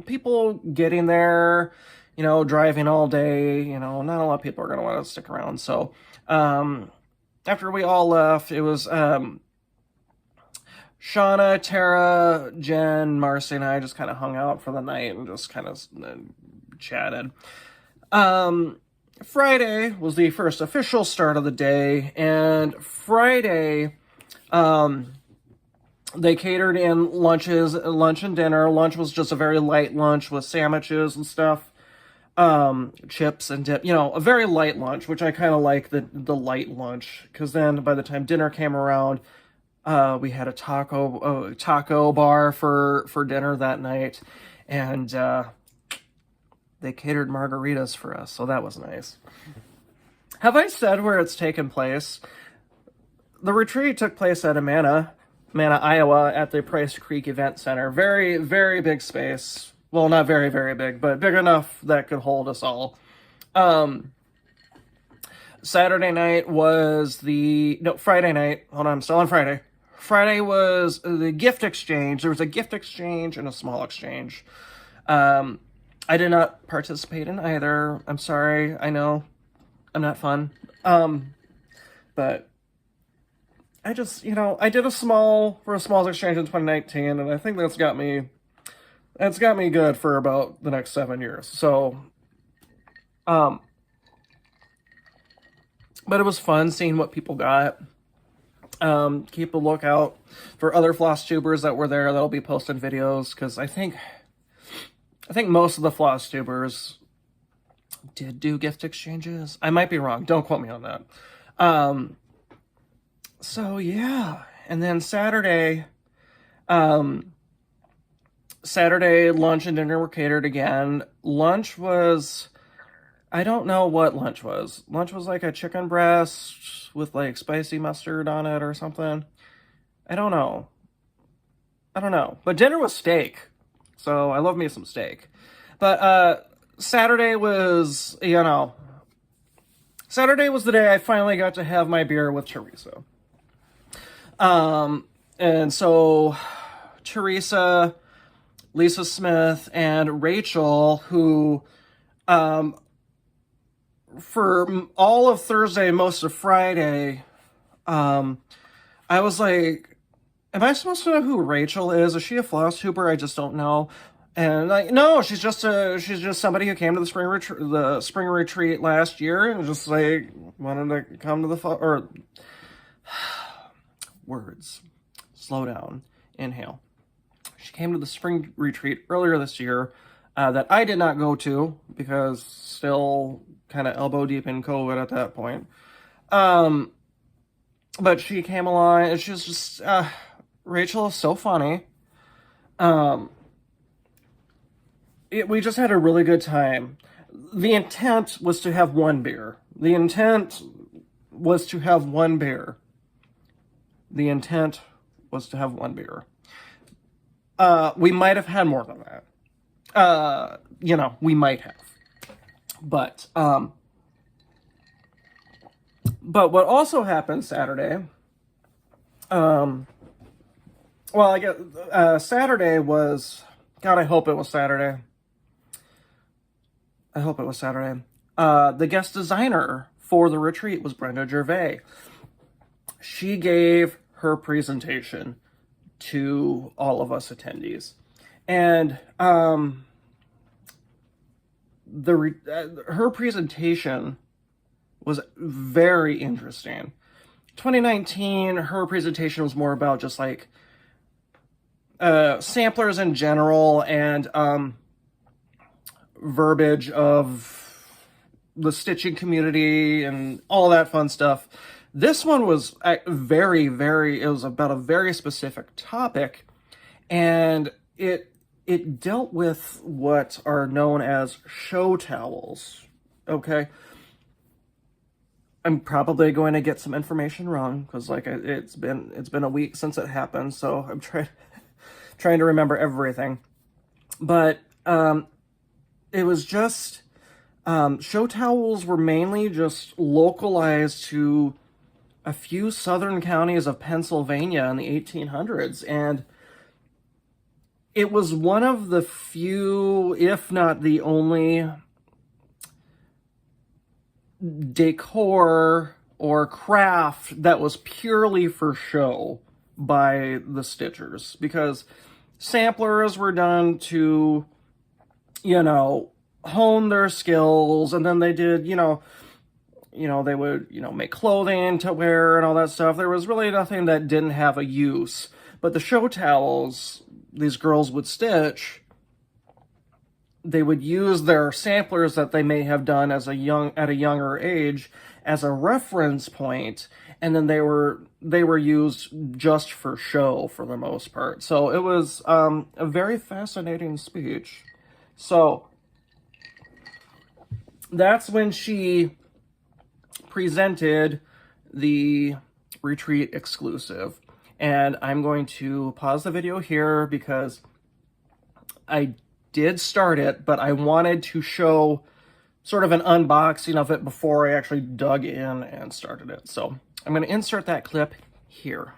people getting there, you know, driving all day, you know, not a lot of people are going to want to stick around. So after we all left, it was Shauna, Tara, Jen, Marcy, and I just kind of hung out for the night and just kind of chatted. Friday was the first official start of the day, and Friday, they catered in lunch and dinner. Lunch was just a very light lunch with sandwiches and stuff, chips and dip, you know, a very light lunch, which I kind of like the light lunch, because then by the time dinner came around, we had a taco bar for dinner that night, and they catered margaritas for us, so that was nice. Have I said where it's taken place? The retreat took place at Amana, Iowa, at the Price Creek Event Center. Very, very big space. Well, not very, very big, but big enough that could hold us all. Saturday night was Friday night. Hold on, I'm still on Friday. Friday was the gift exchange. There was a gift exchange and a small exchange. I did not participate in either. I'm sorry. I know I'm not fun. But I just, you know, I did a small exchange in 2019, and I think that's got me good for about the next 7 years. So, but it was fun seeing what people got. Keep a lookout for other Flosstubers that were there that'll be posting videos, because I think most of the Flosstubers did do gift exchanges. I might be wrong. Don't quote me on that. So yeah, and then Saturday lunch and dinner were catered again. Lunch was, I don't know what lunch was. Lunch was like a chicken breast with like spicy mustard on it or something. I don't know. But dinner was steak. So I love me some steak. But Saturday was, you know, Saturday was the day I finally got to have my beer with Teresa. And so Teresa, Lisa Smith, and Rachel, who for all of Thursday, most of Friday, I was like, am I supposed to know who Rachel is? Is she a Flosstuber? I just don't know. And like, no, she's just somebody who came to the spring retreat last year and just like wanted to come to the words. Slow down. Inhale. She came to the spring retreat earlier this year that I did not go to because still kind of elbow deep in COVID at that point. But she came along and she was just, Rachel is so funny. We just had a really good time. The intent was to have one beer. The intent was to have one beer. We might have had more than that. You know, we might have. But what also happened Saturday, well, I guess, Saturday was, God, I hope it was Saturday. The guest designer for the retreat was Brenda Gervais. She gave her presentation to all of us attendees. And her presentation was very interesting. 2019, her presentation was more about just like samplers in general and verbiage of the stitching community and all that fun stuff. This one was it was about a very specific topic, and it dealt with what are known as show towels. Okay. I'm probably going to get some information wrong because like it's been a week since it happened, so I'm trying to remember everything. But it was just show towels were mainly just localized to a few southern counties of Pennsylvania in the 1800s, and it was one of the few, if not the only, decor or craft that was purely for show by the stitchers, because samplers were done to, you know, hone their skills, and then they did, they would, make clothing to wear and all that stuff. There was really nothing that didn't have a use. But the show towels these girls would stitch, they would use their samplers that they may have done at a younger age as a reference point, and then they were used just for show for the most part. So it was a very fascinating speech. So that's when she presented the retreat exclusive. And I'm going to pause the video here because I did start it, but I wanted to show sort of an unboxing of it before I actually dug in and started it. So I'm going to insert that clip here.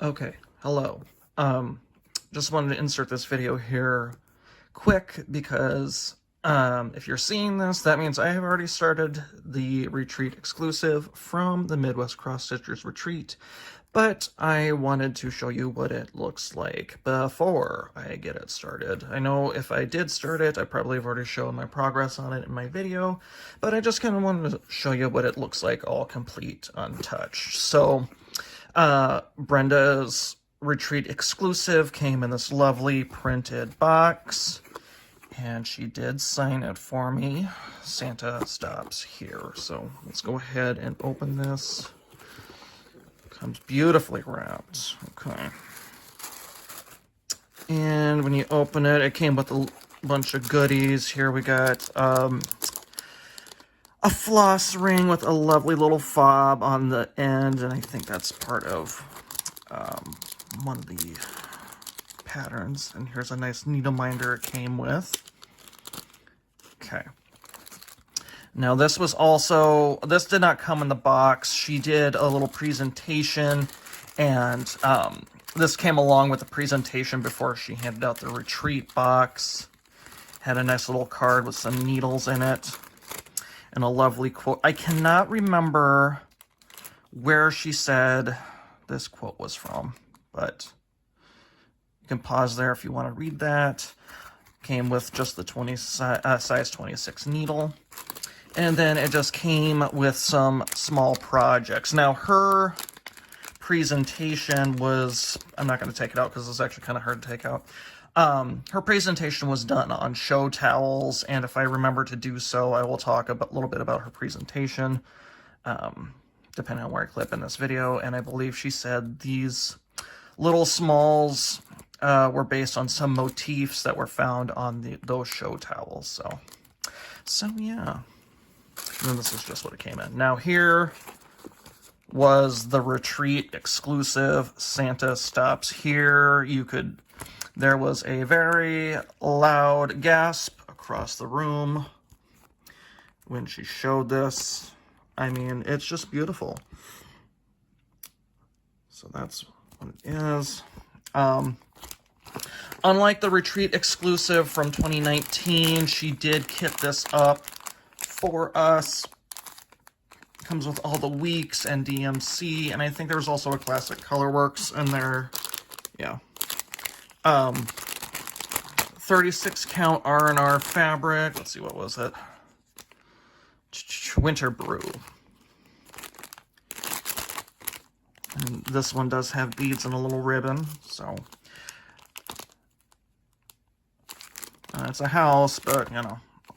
Okay, hello. Just wanted to insert this video here quick because if you're seeing this, that means I have already started the retreat exclusive from the Midwest Cross Stitchers Retreat, but I wanted to show you what it looks like before I get it started. I know if I did start it, I probably have already shown my progress on it in my video, but I just kind of wanted to show you what it looks like all complete, untouched. So Brenda's retreat exclusive came in this lovely printed box, and she did sign it for me. Santa stops here. So let's go ahead and open this. Comes beautifully wrapped. Okay. And when you open it, it came with a bunch of goodies. Here we got a floss ring with a lovely little fob on the end, and I think that's part of one of the patterns. And here's a nice needle minder it came with. Okay. Now this did not come in the box. She did a little presentation, and this came along with the presentation before she handed out the retreat box. Had a nice little card with some needles in it, and a lovely quote. I cannot remember where she said this quote was from, but you can pause there if you want to read that. Came with just the size 26 needle. And then it just came with some small projects. Now, her presentation was, I'm not going to take it out because it's actually kind of hard to take out. Her presentation was done on show towels, and if I remember to do so, I will talk a little bit about her presentation, depending on where I clip in this video. And I believe she said these little smalls were based on some motifs that were found on those show towels. So yeah. And then this is just what it came in. Now here was the retreat exclusive. Santa stops here. There was a very loud gasp across the room when she showed this. I mean, it's just beautiful. So that's what it is. Unlike the retreat exclusive from 2019, she did kit this up for us. Comes with all the weeks and DMC, and I think there's also a classic Colorworks in there. Yeah. 36 count R&R fabric. Let's see, what was it? Winter Brew. And this one does have beads and a little ribbon, so it's a house, but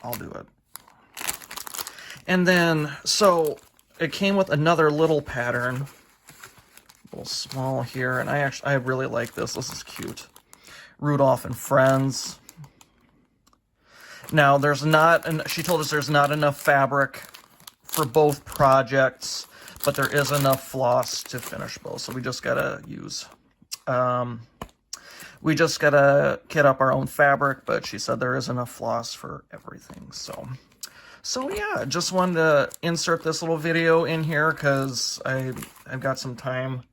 I'll do it. And then, so it came with another little pattern, a little small here, and I really like this. This is cute. Rudolph and Friends. Now, she told us there's not enough fabric for both projects, but there is enough floss to finish both. So we just gotta kit up our own fabric, but she said there is enough floss for everything. So So yeah, just wanted to insert this little video in here because I've got some time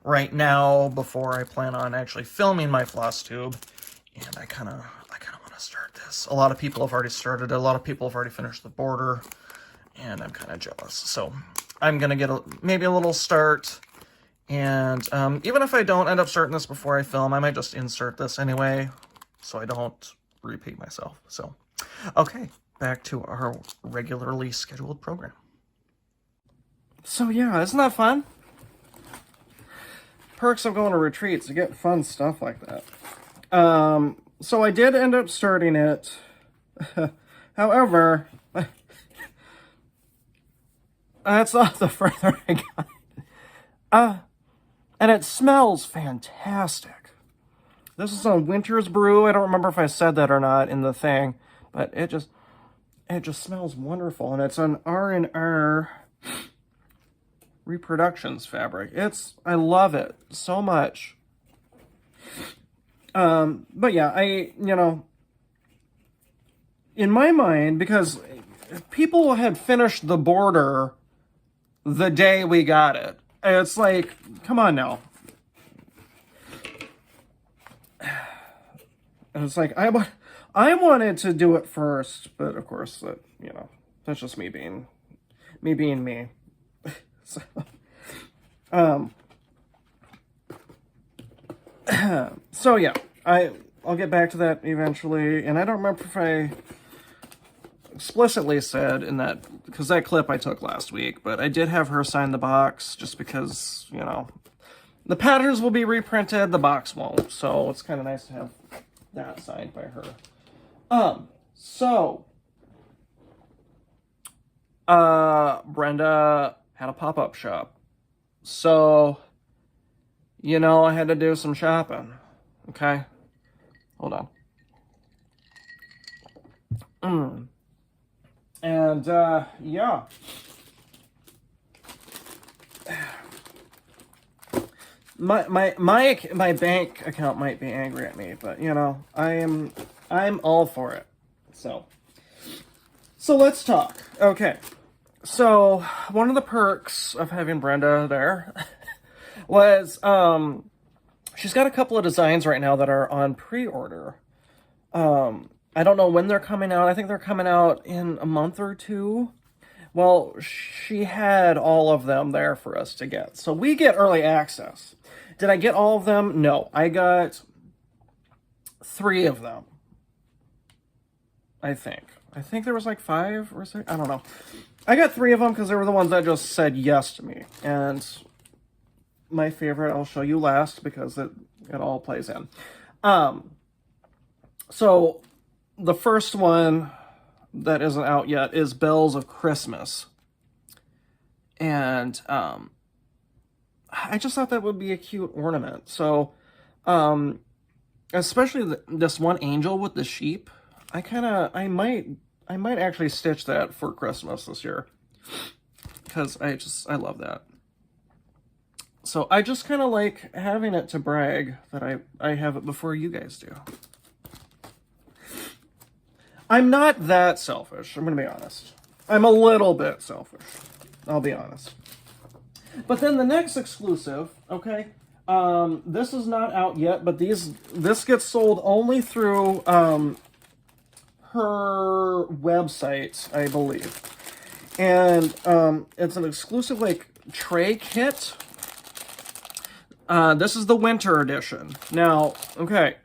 right now before I plan on actually filming my Flosstube, and I kind of want to start this. A lot of people have already started it. A lot of people have already finished the border, and I'm kind of jealous. So I'm gonna get maybe a little start, and even if I don't end up starting this before I film, I might just insert this anyway, so I don't repeat myself. So okay, back to our regularly scheduled program. So yeah, isn't that fun? Perks of going to retreats, you get fun stuff like that. So I did end up starting it. However, that's not the further I got. And it smells fantastic. This is on Winter's Brew. I don't remember if I said that or not in the thing, but it just smells wonderful, and it's an R&R Reproductions fabric. I love it so much. But yeah, in my mind, because people had finished the border the day we got it. It's like, come on now. And it's like, I wanted to do it first, but of course, that's just me being me. So, so yeah, I'll get back to that eventually, and I don't remember if I explicitly said in that, because that clip I took last week, but I did have her sign the box, just because, the patterns will be reprinted, the box won't, so it's kind of nice to have that signed by her. So, Brenda had a pop-up shop. So, I had to do some shopping. Okay? Hold on. And, yeah. My bank account might be angry at me, but, I'm all for it. So let's talk. Okay. So, one of the perks of having Brenda there was, she's got a couple of designs right now that are on pre-order. I don't know when they're coming out. I think they're coming out in a month or two. Well, she had all of them there for us to get. So we get early access. Did I get all of them? No. I got 3 of them. I think there was like 5 or 6. I don't know. I got 3 of them because they were the ones that just said yes to me. And my favorite I'll show you last because it all plays in. So the first one that isn't out yet is Bells of Christmas. And I just thought that would be a cute ornament. So especially this one angel with the sheep, I might actually stitch that for Christmas this year, because I love that. So I just kind of like having it to brag that I have it before you guys do. I'm not that selfish, I'm gonna be honest. I'm a little bit selfish, I'll be honest. But then the next exclusive, okay, this is not out yet, but this gets sold only through her website, I believe. And it's an exclusive like tray kit. This is the winter edition. Now, okay,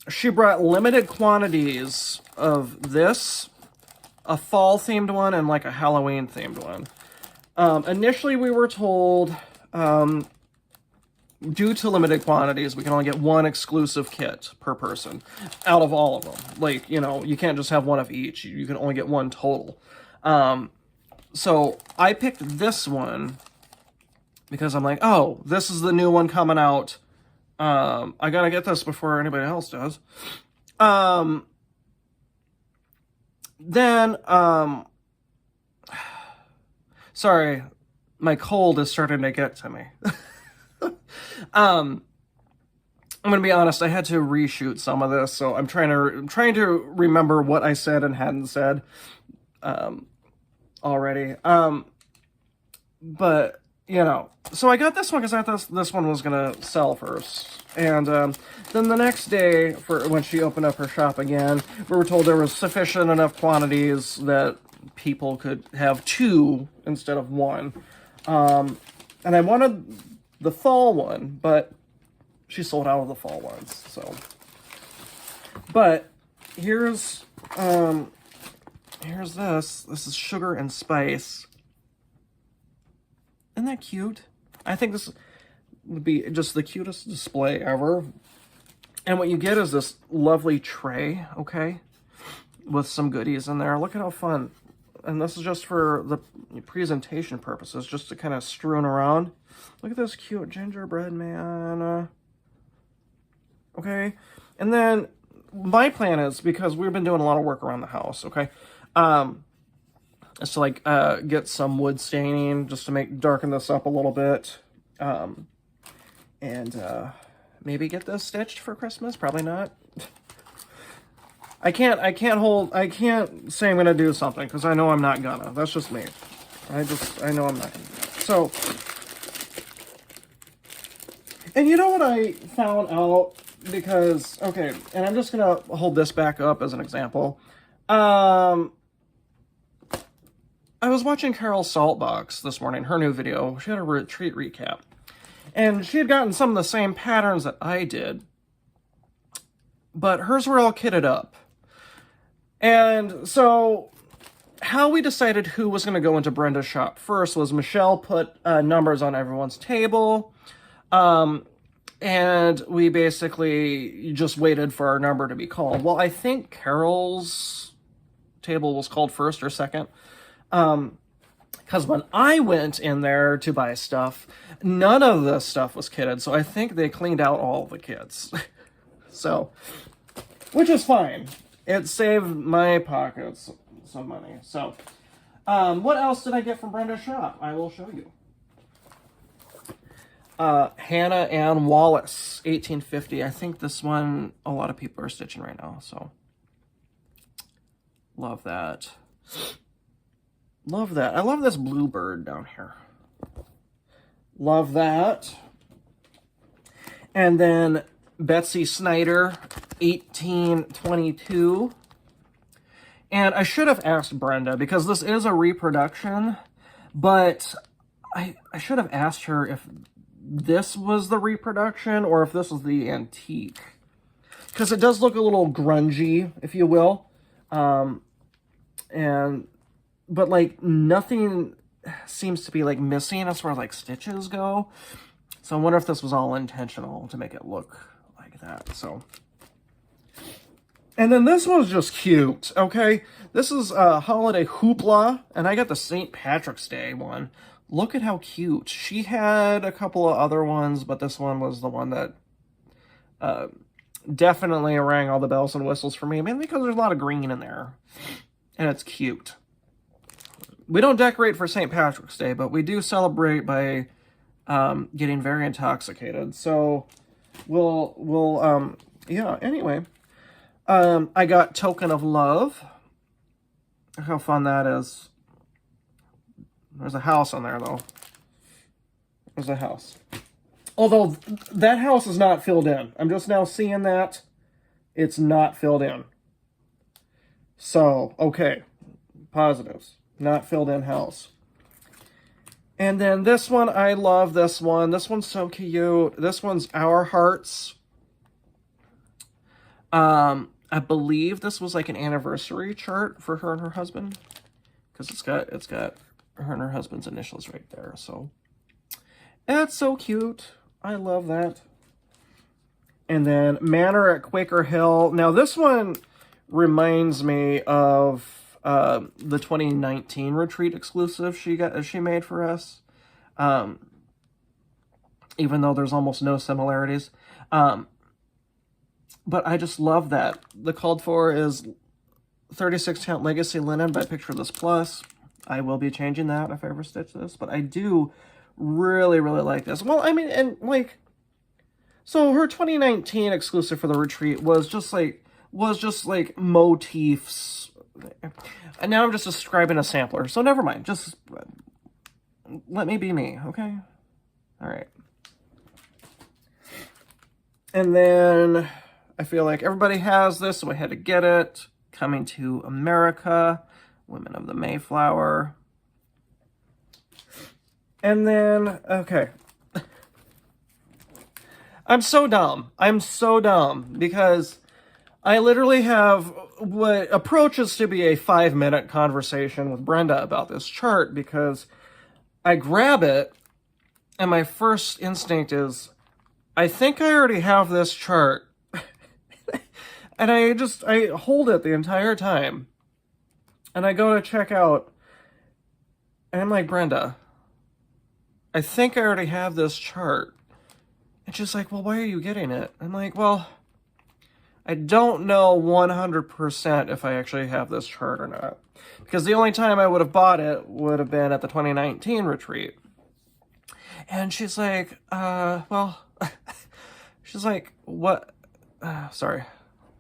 she brought limited quantities of this, a fall themed one, and like a Halloween themed one. Initially we were told, due to limited quantities, we can only get 1 exclusive kit per person out of all of them. Like, you can't just have 1 of each. You can only get 1 total. So I picked this one because I'm like, oh, this is the new one coming out. I gotta get this before anybody else does. Then, sorry, my cold is starting to get to me. I'm gonna be honest, I had to reshoot some of this, so I'm trying to remember what I said and hadn't said already. But you know, so I got this one because I thought this one was gonna sell first, and then the next day, for when she opened up her shop again, we were told there was sufficient enough quantities that people could have 2 instead of 1, and I wanted the fall one, but she sold out of the fall ones. So, but here's this. This is Sugar and Spice. Isn't that cute? I think this would be just the cutest display ever. And what you get is this lovely tray, okay, with some goodies in there. Look at how fun. And this is just for the presentation purposes, just to kind of strewn around. Look at this cute gingerbread man. Okay, and then my plan is, because we've been doing a lot of work around the house, okay, is to like get some wood staining just to darken this up a little bit, and maybe get this stitched for Christmas. Probably not. I can't say I'm gonna do something because I know I'm not gonna. That's just me. I know I'm not gonna. So, and you know what I found out? Because, okay, and I'm just gonna hold this back up as an example. I was watching Carol Saltbox this morning, her new video. She had a retreat recap. And she had gotten some of the same patterns that I did, but hers were all kitted up. And so how we decided who was going to go into Brenda's shop first was Michelle put numbers on everyone's table. And we basically just waited for our number to be called. Well, I think Carol's table was called first or second. Because when I went in there to buy stuff, none of this stuff was kitted. So I think they cleaned out all the kits. So, which is fine. It saved my pockets some money. So, what else did I get from Brenda's shop? I will show you. Hannah Ann Wallace, 1850. I think this one a lot of people are stitching right now, so love that. Love that. I love this bluebird down here. Love that. And then Betsy Snyder, 1822. And I should have asked Brenda, because this is a reproduction, but I should have asked her if this was the reproduction or if this was the antique, because it does look a little grungy, if you will, but like nothing seems to be like missing as far as like stitches go. So I wonder if this was all intentional to make it look like that. So, and then this one's just cute. Okay, this is Holiday Hoopla, and I got the St. Patrick's Day one. Look at how cute. She had a couple of other ones, but this one was the one that definitely rang all the bells and whistles for me, mainly because there's a lot of green in there, and it's cute. We don't decorate for St. Patrick's Day, but we do celebrate by getting very intoxicated. So yeah, anyway. I got Token of Love. Look how fun that is. There's a house on there, though. There's a house. Although, that house is not filled in. I'm just now seeing that. It's not filled in. So, okay. Positives. Not filled in house. And then this one, I love this one. This one's so cute. This one's Our Hearts. I believe this was like an anniversary chart for her and her husband, because it's got her and her husband's initials right there. So that's so cute. I love that. And then Manor at Quaker Hill. Now this one reminds me of the 2019 retreat exclusive she made for us. Even though there's almost no similarities. But I just love that. The called for is 36 count Legacy Linen by Picture This Plus. I will be changing that if I ever stitch this, but I do really, really like this. Well, I mean, and like, So her 2019 exclusive for the retreat was just like motifs. And now I'm just describing a sampler. So never mind. Just let me be me, okay? All right. And then I feel like everybody has this, so I had to get it. Coming to America, Women of the Mayflower. And then, okay. I'm so dumb. I'm so dumb because I literally have what approaches to be a 5-minute conversation with Brenda about this chart because I grab it and my first instinct is, I think I already have this chart. And I hold it the entire time. And I go to check out. And I'm like, Brenda, I think I already have this chart. And she's like, well, why are you getting it? I'm like, well, I don't know 100% if I actually have this chart or not. Because the only time I would have bought it would have been at the 2019 retreat. And she's like, well, she's like, what? Sorry,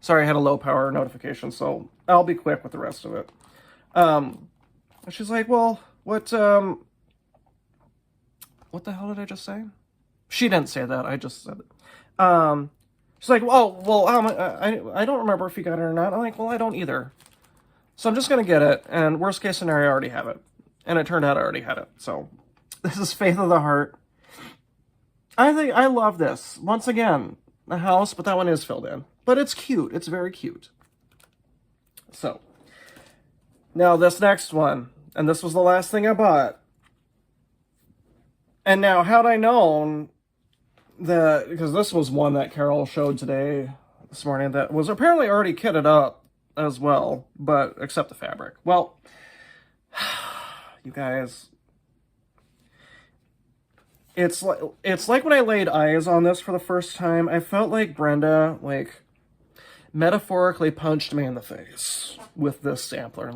I had a low power notification, so I'll be quick with the rest of it. She's like, well, what the hell did I just say? She didn't say that, I just said it. She's like, well, I don't remember if you got it or not. I'm like, well, I don't either. So I'm just gonna get it, and worst case scenario, I already have it. And it turned out I already had it, so this is Faith of the Heart. I love this. Once again, a house, but that one is filled in. But it's cute. It's very cute. So, now this next one, and this was the last thing I bought. And now, had I known that, because this was one that Carol showed this morning, that was apparently already kitted up as well, but except the fabric. Well, you guys, it's like when I laid eyes on this for the first time, I felt like Brenda, like, metaphorically punched me in the face with this sampler,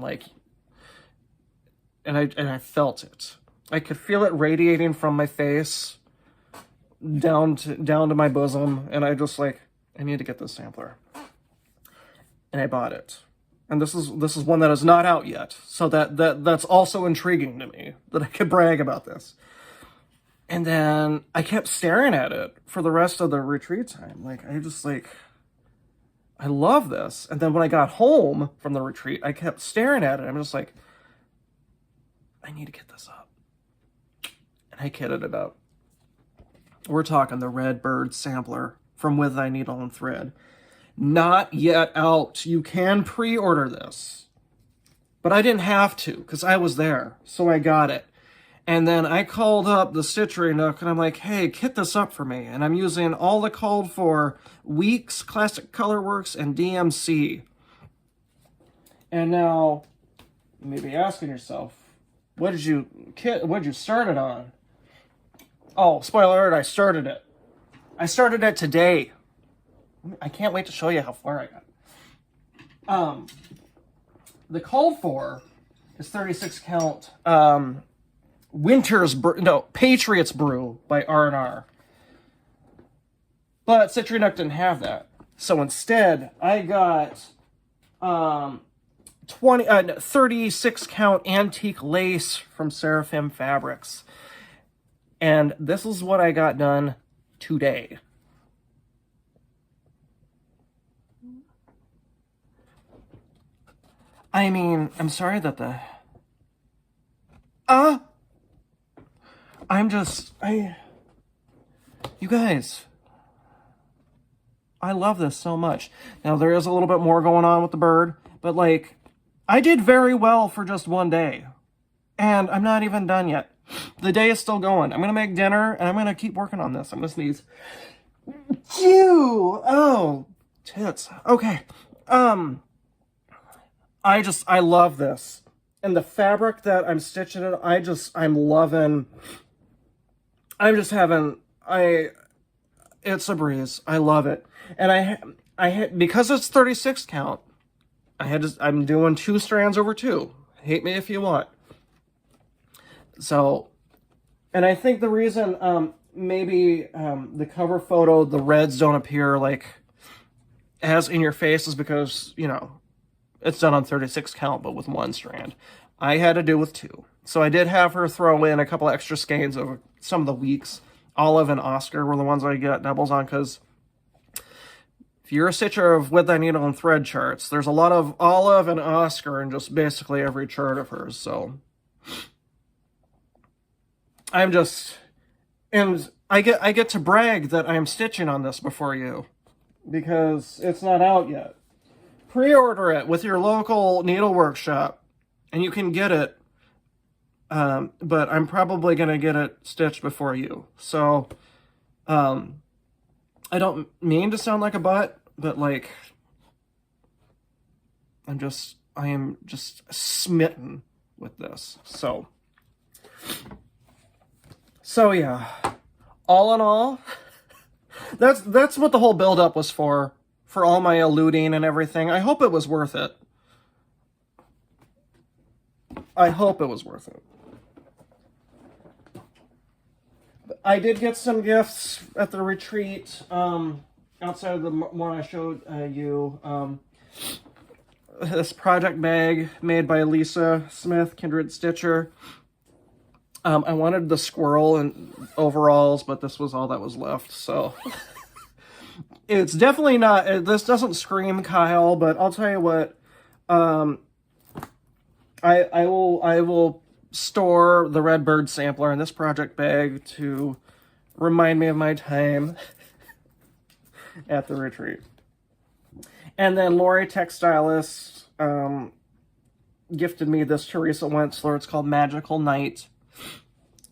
and I felt it. I could feel it radiating from my face down to my bosom, and I just like, I need to get this sampler. And I bought it. And this is one that is not out yet, so that's also intriguing to me that I could brag about this. And then I kept staring at it for the rest of the retreat time. Like, I love this. And then when I got home from the retreat, I kept staring at it. I'm just like, I need to get this up. And I kitted it up. We're talking the Red Bird sampler from With Thy Needle and Thread. Not yet out. You can pre-order this. But I didn't have to, because I was there. So I got it. And then I called up the Stitchery Nook, and I'm like, hey, kit this up for me. And I'm using all the called for Weeks, Classic Colorworks, and DMC. And now, you may be asking yourself, what did you start it on? Oh, spoiler alert, I started it. I started it today. I can't wait to show you how far I got. The called for is 36 count Patriots Brew by R&R. But Stitchery Nook didn't have that. So instead, I got 36 count antique lace from Seraphim Fabrics. And this is what I got done today. I mean, I'm sorry that you guys, I love this so much. Now, there is a little bit more going on with the bird, but, like, I did very well for just one day. And I'm not even done yet. The day is still going. I'm going to make dinner, and I'm going to keep working on this. I'm going to sneeze. Phew! Oh, tits. Okay. I love this. And the fabric that I'm stitching it, I'm loving. It's a breeze. I love it. And because it's 36 count, I'm doing 2 strands over 2. Hate me if you want. So, and I think the reason, maybe the cover photo, the reds don't appear like as in your face is because, you know, it's done on 36 count, but with 1 strand. I had to do with 2. So I did have her throw in a couple extra skeins over some of the weeks. Olive and Oscar were the ones I got doubles on, because if you're a stitcher of with that needle and thread charts, there's a lot of Olive and Oscar in just basically every chart of hers. So I'm just, and I get to brag that I'm stitching on this before you, because it's not out yet. Pre-order it with your local needle workshop, and you can get it. But I'm probably going to get it stitched before you. So, I don't mean to sound like a butt, but like, I am just smitten with this. So yeah, all in all, that's what the whole build-up was for all my eluding and everything. I hope it was worth it. I hope it was worth it. I did get some gifts at the retreat, outside of the one I showed you. This project bag made by Lisa Smith, Kindred Stitcher. I wanted the squirrel and overalls, but this was all that was left, so... It's definitely not... This doesn't scream Kyle, but I'll tell you what. I will store the Redbird sampler in this project bag to remind me of my time at the retreat. And then Lori Textilist gifted me this Teresa Wentzler. It's called Magical Night.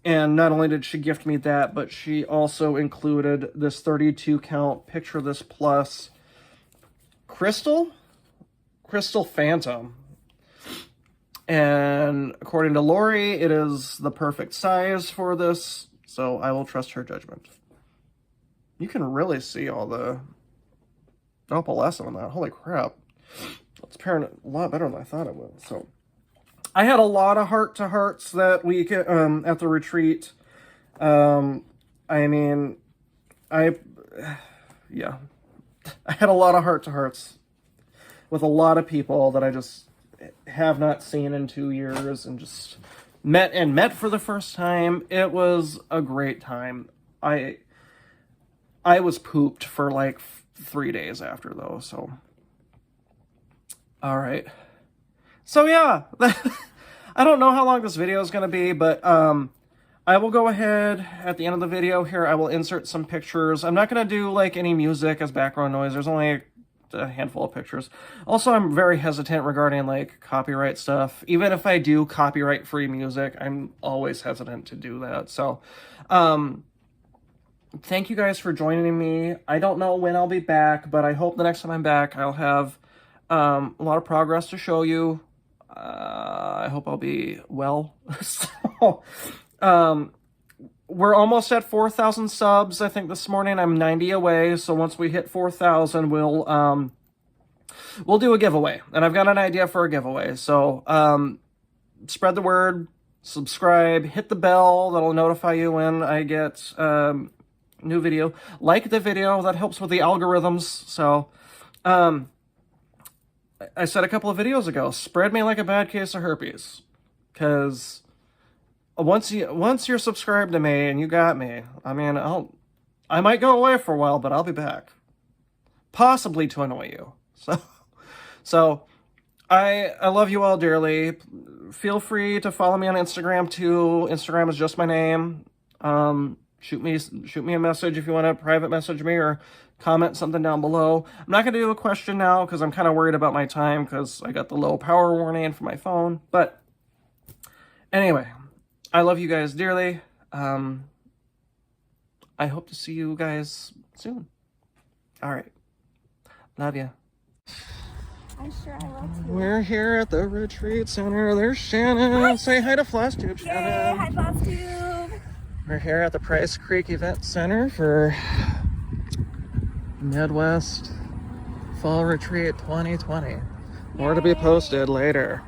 And not only did she gift me that, but she also included this 32 count Picture This Plus Crystal Phantom. And according to Lori, it is the perfect size for this, so I will trust her judgment. You can really see all the opalescent on that. Holy crap. It's pairing a lot better than I thought it would. So I had a lot of heart-to-hearts that week at the retreat. I mean, I had a lot of heart-to-hearts with a lot of people that I just have not seen in 2 years, and just met for the first time. It was a great time. I was pooped for like 3 days after though, so. All right. So yeah, I don't know how long this video is going to be, but I will go ahead at the end of the video here. I will insert some pictures. I'm not going to do like any music as background noise. There's only a handful of pictures. Also, I'm very hesitant regarding like copyright stuff. Even if I do copyright free music, I'm always hesitant to do that. So thank you guys for joining me. I don't know when I'll be back, but I hope the next time I'm back I'll have a lot of progress to show you. I hope I'll be well. So we're almost at 4,000 subs. I think this morning I'm 90 away. So once we hit 4,000, we'll do a giveaway. And I've got an idea for a giveaway. So spread the word, subscribe, hit the bell. That'll notify you when I get new video. Like the video. That helps with the algorithms. So I said a couple of videos ago, spread me like a bad case of herpes. Because once you're subscribed to me and you got me, I mean, I might go away for a while, but I'll be back, possibly to annoy you. So I love you all dearly. Feel free to follow me on Instagram too. Instagram is just my name. Shoot me a message if you want to private message me or comment something down below. I'm not going to do a question now because I'm kind of worried about my time because I got the low power warning for my phone. But anyway, I love you guys dearly. I hope to see you guys soon. All right. Love you. I'm sure I will too. We're here at the retreat center. There's Shannon. Hi. Say hi to Flosstube, Shannon. Yay, hi Flosstube. We're here at the Price Creek Event Center for Midwest Fall Retreat 2020. More to be posted later.